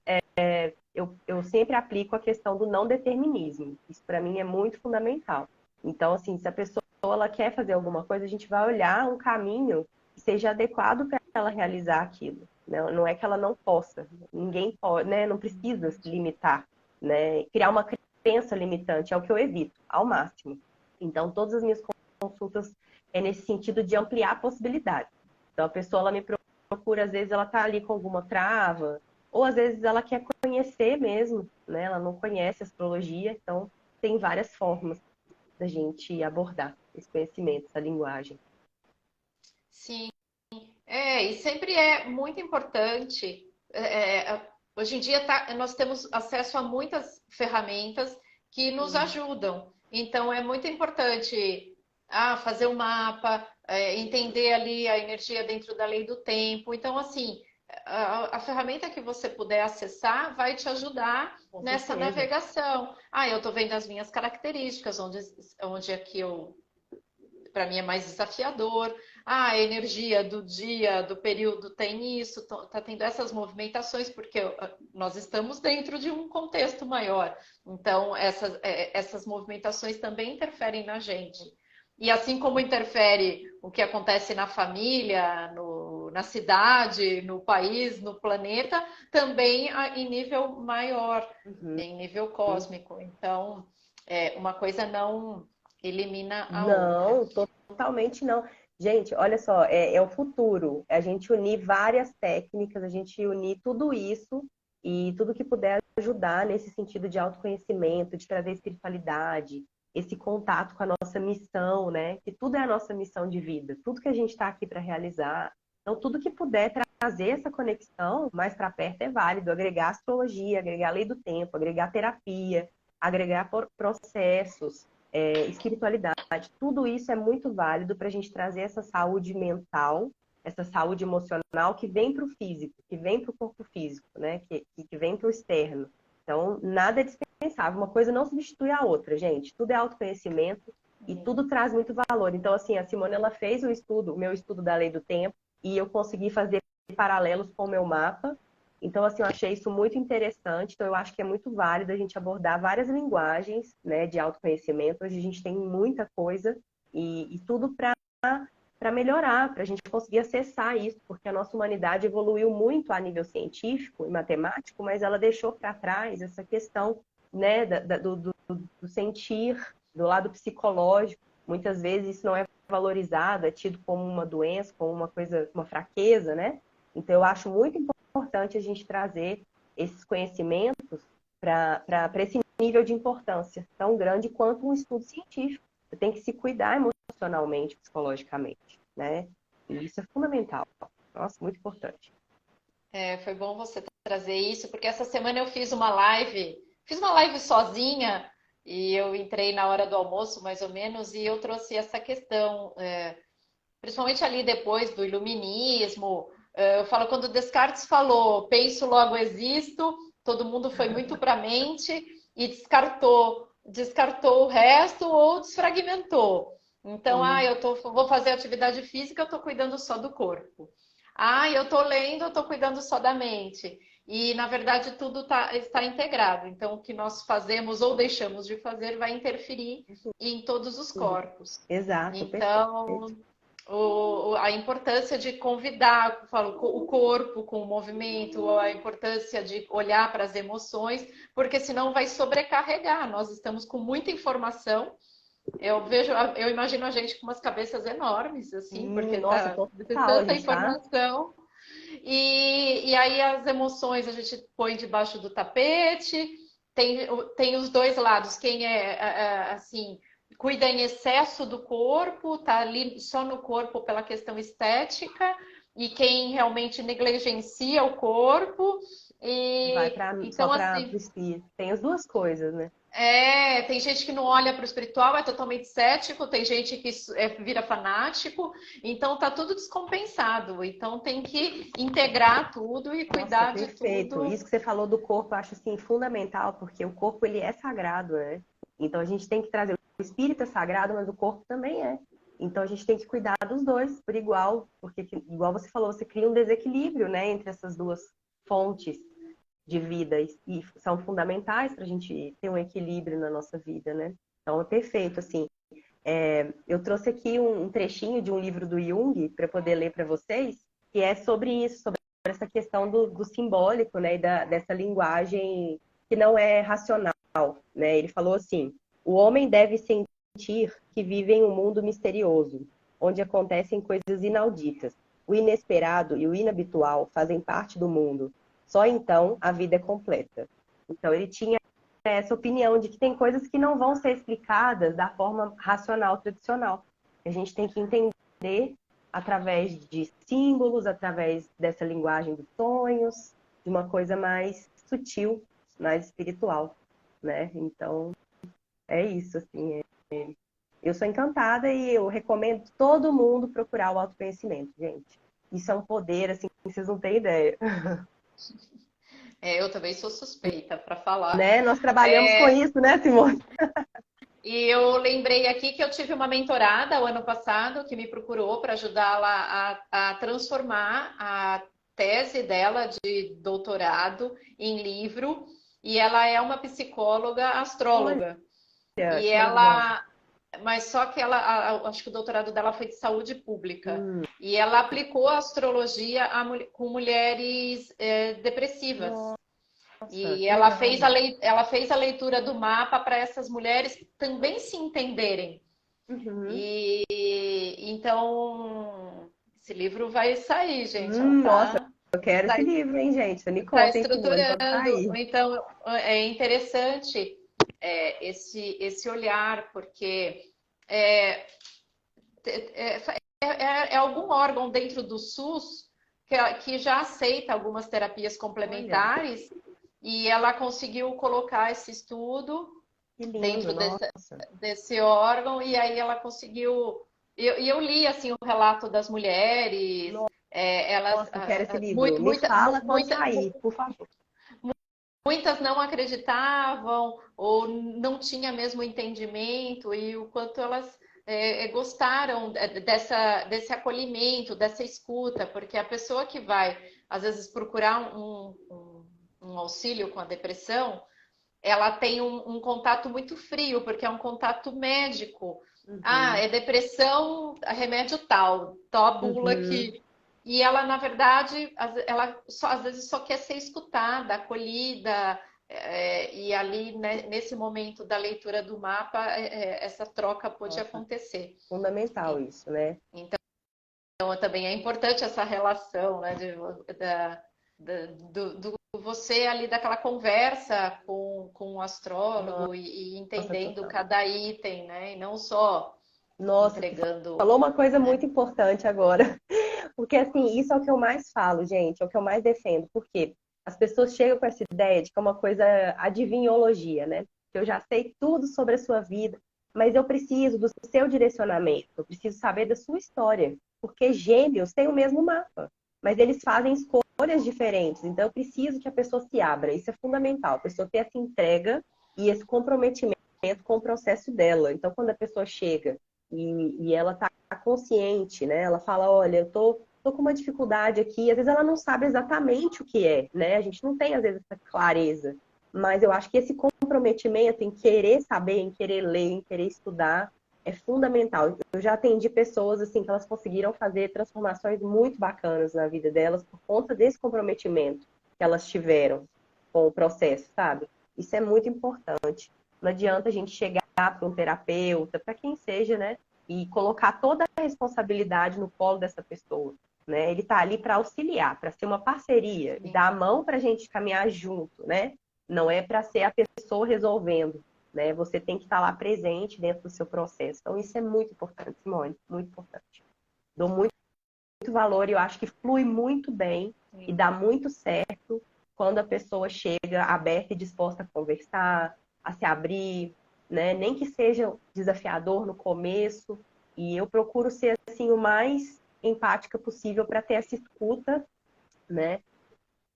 eu sempre aplico a questão do não determinismo. Isso para mim é muito fundamental. Então, assim, se a pessoa ela quer fazer alguma coisa, a gente vai olhar um caminho que seja adequado para ela realizar aquilo. Não é que ela não possa. Ninguém pode, né? Não precisa se limitar, né? Criar uma crença limitante é o que eu evito ao máximo. Então, todas as minhas consultas é nesse sentido de ampliar a possibilidade. Então, a pessoa ela me procura, às vezes ela está ali com alguma trava, ou às vezes ela quer conhecer mesmo, né? Ela não conhece astrologia, então tem várias formas da gente abordar esse conhecimento, essa linguagem. Sim, e sempre é muito importante. Hoje em dia nós temos acesso a muitas ferramentas que nos Sim. ajudam. Então é muito importante fazer um mapa, entender ali a energia dentro da lei do tempo. Então, assim, a ferramenta que você puder acessar vai te ajudar Com nessa certeza. navegação. Ah, eu estou vendo as minhas características, onde aqui para mim é mais desafiador. Ah, a energia do dia, do período tem isso, tá tendo essas movimentações, porque nós estamos dentro de um contexto maior. Então, essas movimentações também interferem na gente. E assim como interfere o que acontece na família, na cidade, no país, no planeta, também em nível maior, Uhum. em nível cósmico. Então, uma coisa não elimina a outra. Não, totalmente não. Gente, olha só, é o futuro. É a gente unir várias técnicas, a gente unir tudo isso e tudo que puder ajudar nesse sentido de autoconhecimento, de trazer espiritualidade, esse contato com a nossa missão, né? Que tudo é a nossa missão de vida, tudo que a gente está aqui para realizar. Então, tudo que puder trazer essa conexão mais para perto é válido. Agregar astrologia, agregar lei do tempo, agregar terapia, agregar processos, espiritualidade. Tudo isso é muito válido para a gente trazer essa saúde mental, essa saúde emocional que vem para o físico, que vem para o corpo físico, né? Que vem para o externo. Então, nada é dispensável. Uma coisa não substitui a outra, gente. Tudo é autoconhecimento e tudo traz muito valor. Então, assim, a Simone, ela fez o meu estudo da lei do tempo, e eu consegui fazer paralelos com o meu mapa. Então, assim, eu achei isso muito interessante. Então, eu acho que é muito válido a gente abordar várias linguagens, né, de autoconhecimento. Hoje a gente tem muita coisa e tudo para melhorar, para a gente conseguir acessar isso, porque a nossa humanidade evoluiu muito a nível científico e matemático, mas ela deixou para trás essa questão, né, do sentir, do lado psicológico. Muitas vezes isso não é valorizado, é tido como uma doença, como uma coisa, uma fraqueza, né? Então, eu acho muito importante a gente trazer esses conhecimentos para esse nível de importância tão grande quanto um estudo científico. Você tem que se cuidar emocionalmente, psicologicamente, né? E isso é fundamental. Nossa, muito importante. Foi bom você trazer isso, porque essa semana eu fiz uma live sozinha e eu entrei na hora do almoço, mais ou menos, e eu trouxe essa questão, principalmente ali depois do iluminismo. Eu falo, quando Descartes falou, penso, logo existo, todo mundo foi muito para a mente e descartou o resto ou desfragmentou. Então, Sim, vou fazer atividade física, eu estou cuidando só do corpo. Ah, eu estou lendo, eu estou cuidando só da mente. E, na verdade, tudo está integrado. Então, o que nós fazemos ou deixamos de fazer vai interferir em todos os tudo. corpos. Exato, Então, perfeito. a importância de convidar, falo, o corpo com o movimento, a importância de olhar para as emoções, porque senão vai sobrecarregar. Nós estamos com muita informação. Eu imagino a gente com umas cabeças enormes, assim, porque Nossa, tem total, a tanta gente tá. informação. E aí as emoções a gente põe debaixo do tapete. Tem os dois lados. Quem assim, cuida em excesso do corpo, tá ali só no corpo pela questão estética, e quem realmente negligencia o corpo. Vai E para só então, para assim, o espírito. Tem as duas coisas, né? tem gente que não olha para o espiritual, é totalmente cético, tem gente que vira fanático, então tá tudo descompensado. Então tem que integrar tudo e Nossa, cuidar de perfeito. tudo. Isso que você falou do corpo, eu acho assim fundamental, porque o corpo ele é sagrado, né? Então a gente tem que trazer o espírito é sagrado, mas o corpo também é. Então a gente tem que cuidar dos dois por igual, porque igual você falou, você cria um desequilíbrio, né, entre essas duas fontes de vida e são fundamentais para a gente ter um equilíbrio na nossa vida, né? Então é perfeito, assim. Eu trouxe aqui um trechinho de um livro do Jung para poder ler para vocês, que é sobre isso, sobre essa questão do simbólico, né, e dessa linguagem que não é racional, né? Ele falou assim: o homem deve sentir que vive em um mundo misterioso, onde acontecem coisas inauditas. O inesperado e o inabitual fazem parte do mundo. Só então a vida é completa. Então ele tinha essa opinião de que tem coisas que não vão ser explicadas da forma racional tradicional. A gente tem que entender através de símbolos, através dessa linguagem dos sonhos, de uma coisa mais sutil, mais espiritual, né? Então, é isso, assim. Eu sou encantada e eu recomendo todo mundo procurar o autoconhecimento, gente. Isso é um poder, assim, vocês não têm ideia. Eu também sou suspeita para falar. Né? Nós trabalhamos com isso, né, Simone? E eu lembrei aqui que eu tive uma mentorada o ano passado que me procurou para ajudá-la a transformar a tese dela de doutorado em livro. E ela é uma psicóloga Olha, astróloga. E que legal. mas só que ela, acho que o doutorado dela foi de saúde pública. Hum, E ela aplicou a astrologia com mulheres depressivas. nossa, E que legal. ela fez a leitura do mapa para essas mulheres também se entenderem. Uhum. E então esse livro vai sair, gente. Ela Nossa, está eu quero tá, esse livro, hein, gente? Você me tá conta, hein, Simone, quando estruturando. sair. Então é interessante esse olhar, porque é, é, é algum órgão dentro do SUS que já aceita algumas terapias Olha, complementares e ela conseguiu colocar esse estudo que lindo, dentro nossa. desse órgão e aí ela conseguiu. E eu li assim o relato das mulheres, elas Nossa, eu quero esse livro. Me fala quando sair, por favor. muitas não acreditavam ou não tinha mesmo entendimento e o quanto elas gostaram desse acolhimento, dessa escuta, porque a pessoa que vai, às vezes, procurar um auxílio com a depressão, ela tem um contato muito frio, porque é um contato médico. Ah, Uhum, é depressão, remédio tal, tó a bula uhum. aqui. E ela, na verdade, ela às vezes só quer ser escutada, acolhida, e ali, né, nesse momento da leitura do mapa, essa troca pôde Nossa, acontecer. fundamental isso, né? Então, também é importante essa relação, né, do você ali daquela conversa com o astrólogo e Nossa, entendendo total. cada item, né, e não só Nossa, você entregando, falou uma coisa né? muito importante agora. Porque, assim, isso é o que eu mais falo, gente, é o que eu mais defendo. Porque as pessoas chegam com essa ideia de que é uma coisa adivinhologia, né? Que eu já sei tudo sobre a sua vida, mas eu preciso do seu direcionamento, eu preciso saber da sua história. Porque gêmeos têm o mesmo mapa, mas eles fazem escolhas diferentes. Então, eu preciso que a pessoa se abra. Isso é fundamental. A pessoa ter essa entrega e esse comprometimento com o processo dela. Então, quando a pessoa chega e ela está consciente, né? Ela fala, olha, eu tô com uma dificuldade aqui. Às vezes ela não sabe exatamente o que é, né? A gente não tem, às vezes, essa clareza. Mas eu acho que esse comprometimento em querer saber, em querer ler, em querer estudar, é fundamental. Eu já atendi pessoas, assim, que elas conseguiram fazer transformações muito bacanas na vida delas por conta desse comprometimento que elas tiveram com o processo, sabe? Isso é muito importante. Não adianta a gente chegar para um terapeuta, para quem seja, né? E colocar toda a responsabilidade no colo dessa pessoa. Né? Ele está ali para auxiliar, para ser uma parceria e Sim. dar a mão para a gente caminhar junto, né? Não é para ser a pessoa resolvendo, né? Você tem que estar lá presente dentro do seu processo. Então, isso é muito importante, Simone, muito importante. Dou muito valor e eu acho que flui muito bem e Sim. dá muito certo quando a pessoa chega aberta e disposta a conversar, a se abrir, né? Nem que seja desafiador no começo. E eu procuro ser assim o mais empática possível para ter essa escuta, né?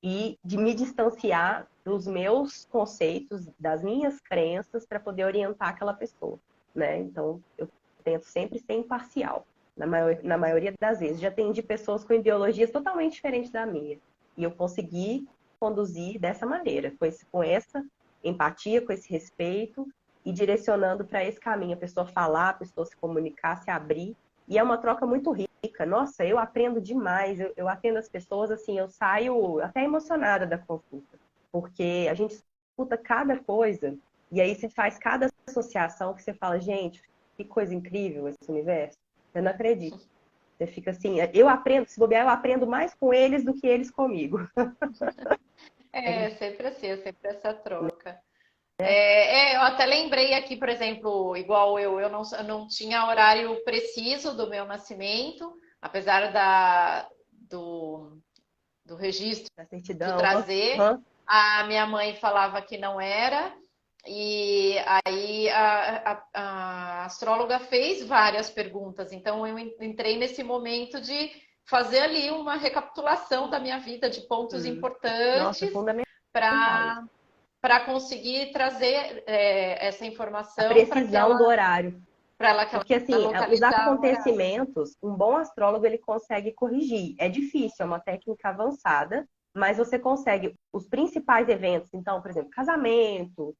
E de me distanciar dos meus conceitos, das minhas crenças para poder orientar aquela pessoa, né? Então, eu tento sempre ser imparcial, na maioria das vezes. Já atendi pessoas com ideologias totalmente diferentes da minha. E eu consegui conduzir dessa maneira, com essa empatia, com esse respeito e direcionando para esse caminho, a pessoa falar, a pessoa se comunicar, se abrir. E é uma troca muito rica. Nossa, eu aprendo demais. Eu atendo as pessoas, assim, eu saio até emocionada da consulta. Porque a gente escuta cada coisa e aí você faz cada associação que você fala, gente, que coisa incrível esse universo. Eu não acredito. Você fica assim, eu aprendo, se bobear, eu aprendo mais com eles do que eles comigo. É sempre assim, é sempre essa troca. Né? Eu até lembrei aqui, por exemplo, igual eu não tinha horário preciso do meu nascimento, apesar do registro Da de certidão. trazer, Uhum. a minha mãe falava que não era, e aí a astróloga fez várias perguntas, então eu entrei nesse momento de fazer ali uma recapitulação da minha vida de pontos Nossa, importantes fundamental isso. para conseguir trazer essa A informação precisão do horário. para ela que ela Porque, assim, os localizar o horário. acontecimentos, um bom astrólogo, ele consegue corrigir. É difícil, é uma técnica avançada, mas você consegue os principais eventos. Então, por exemplo, casamento,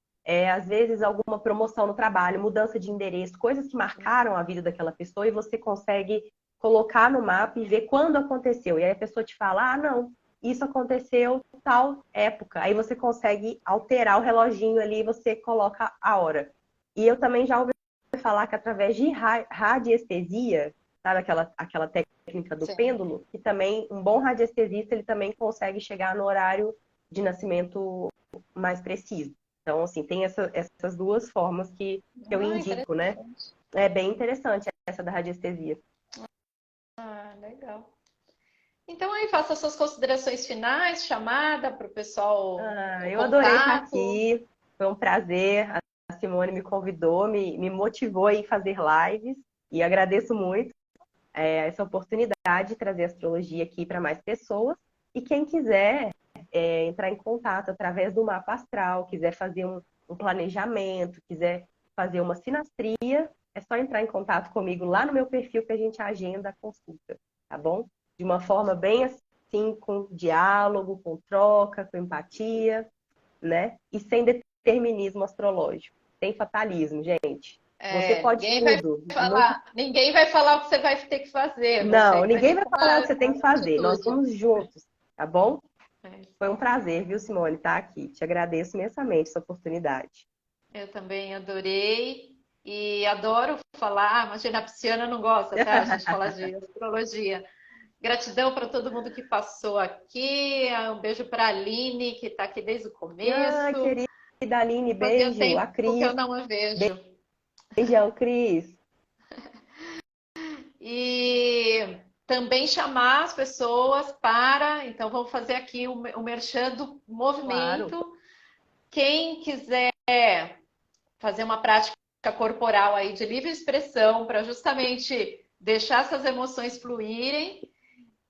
às vezes alguma promoção no trabalho, mudança de endereço, coisas que marcaram a vida daquela pessoa e você consegue colocar no mapa e ver quando aconteceu. E aí a pessoa te fala, ah, não, isso aconteceu em tal época. Aí você consegue alterar o reloginho ali e você coloca a hora. E eu também já ouvi falar que através de radiestesia, sabe aquela técnica do Sim. pêndulo, que também um bom radiestesista ele também consegue chegar no horário de nascimento mais preciso. Então, assim, tem essas duas formas que eu indico, né? Interessante. É bem interessante essa da radiestesia. Ah, legal. Então aí faça suas considerações finais, chamada para o pessoal, Ah, o eu adorei estar contato. aqui, foi um prazer. A Simone me convidou, me motivou a ir fazer lives e agradeço muito essa oportunidade de trazer astrologia aqui para mais pessoas. E quem quiser entrar em contato através do mapa astral, quiser fazer um planejamento, quiser fazer uma sinastria, é só entrar em contato comigo lá no meu perfil que a gente agenda a consulta, tá bom? De uma forma bem assim, com diálogo, com troca, com empatia, né? E sem determinismo astrológico. Sem fatalismo, gente. Você pode Ninguém vai tudo. Muito. falar o que você vai ter que fazer, você Não, que vai ninguém ter que vai falar o tomar que você tem que a fazer. Nós atitude. vamos juntos, tá bom? É. Foi um prazer, viu, Simone, estar aqui. Te agradeço imensamente essa oportunidade. Eu também adorei e adoro falar. Imagina, a pisciana não gosta, tá? A gente fala de astrologia. Gratidão para todo mundo que passou aqui. Um beijo para a Aline, que está aqui desde o Ah, começo. querida Aline, Fazia beijo. A tempo que eu Cris, não a vejo. beijão, Cris. E também chamar as pessoas para. Então, vamos fazer aqui o merchan do Claro. movimento. Quem quiser fazer uma prática corporal aí de livre expressão para justamente deixar essas emoções fluírem,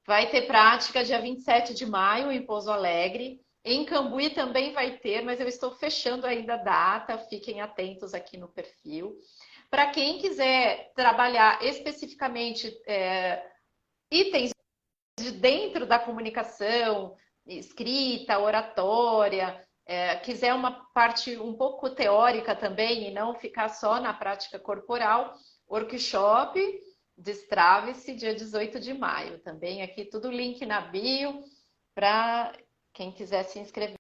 vai ter prática dia 27 de maio em Pouso Alegre. Em Cambuí também vai ter, mas eu estou fechando ainda a data, fiquem atentos aqui no perfil. Para quem quiser trabalhar especificamente itens de dentro da comunicação, escrita, oratória, quiser uma parte um pouco teórica também e não ficar só na prática corporal, workshop Destrave-se, dia 18 de maio. Também aqui tudo link na bio para quem quiser se inscrever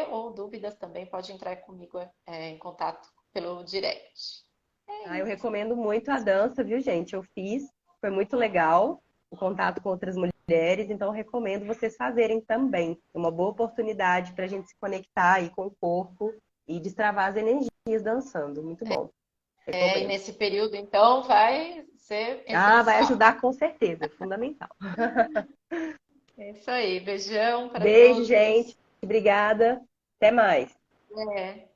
ou dúvidas também pode entrar comigo em contato pelo direct. É Ah, eu isso. recomendo muito a dança, viu, gente? Eu fiz, foi muito legal o contato com outras mulheres, então eu recomendo vocês fazerem também. É uma boa oportunidade para a gente se conectar aí com o corpo e destravar as energias dançando. Muito bom. E Recomendo. nesse período, então, vai ser Ah, vai essencial. ajudar com certeza, é fundamental. É isso aí. Beijão para Beijo, todos. gente. Obrigada. Até mais. É.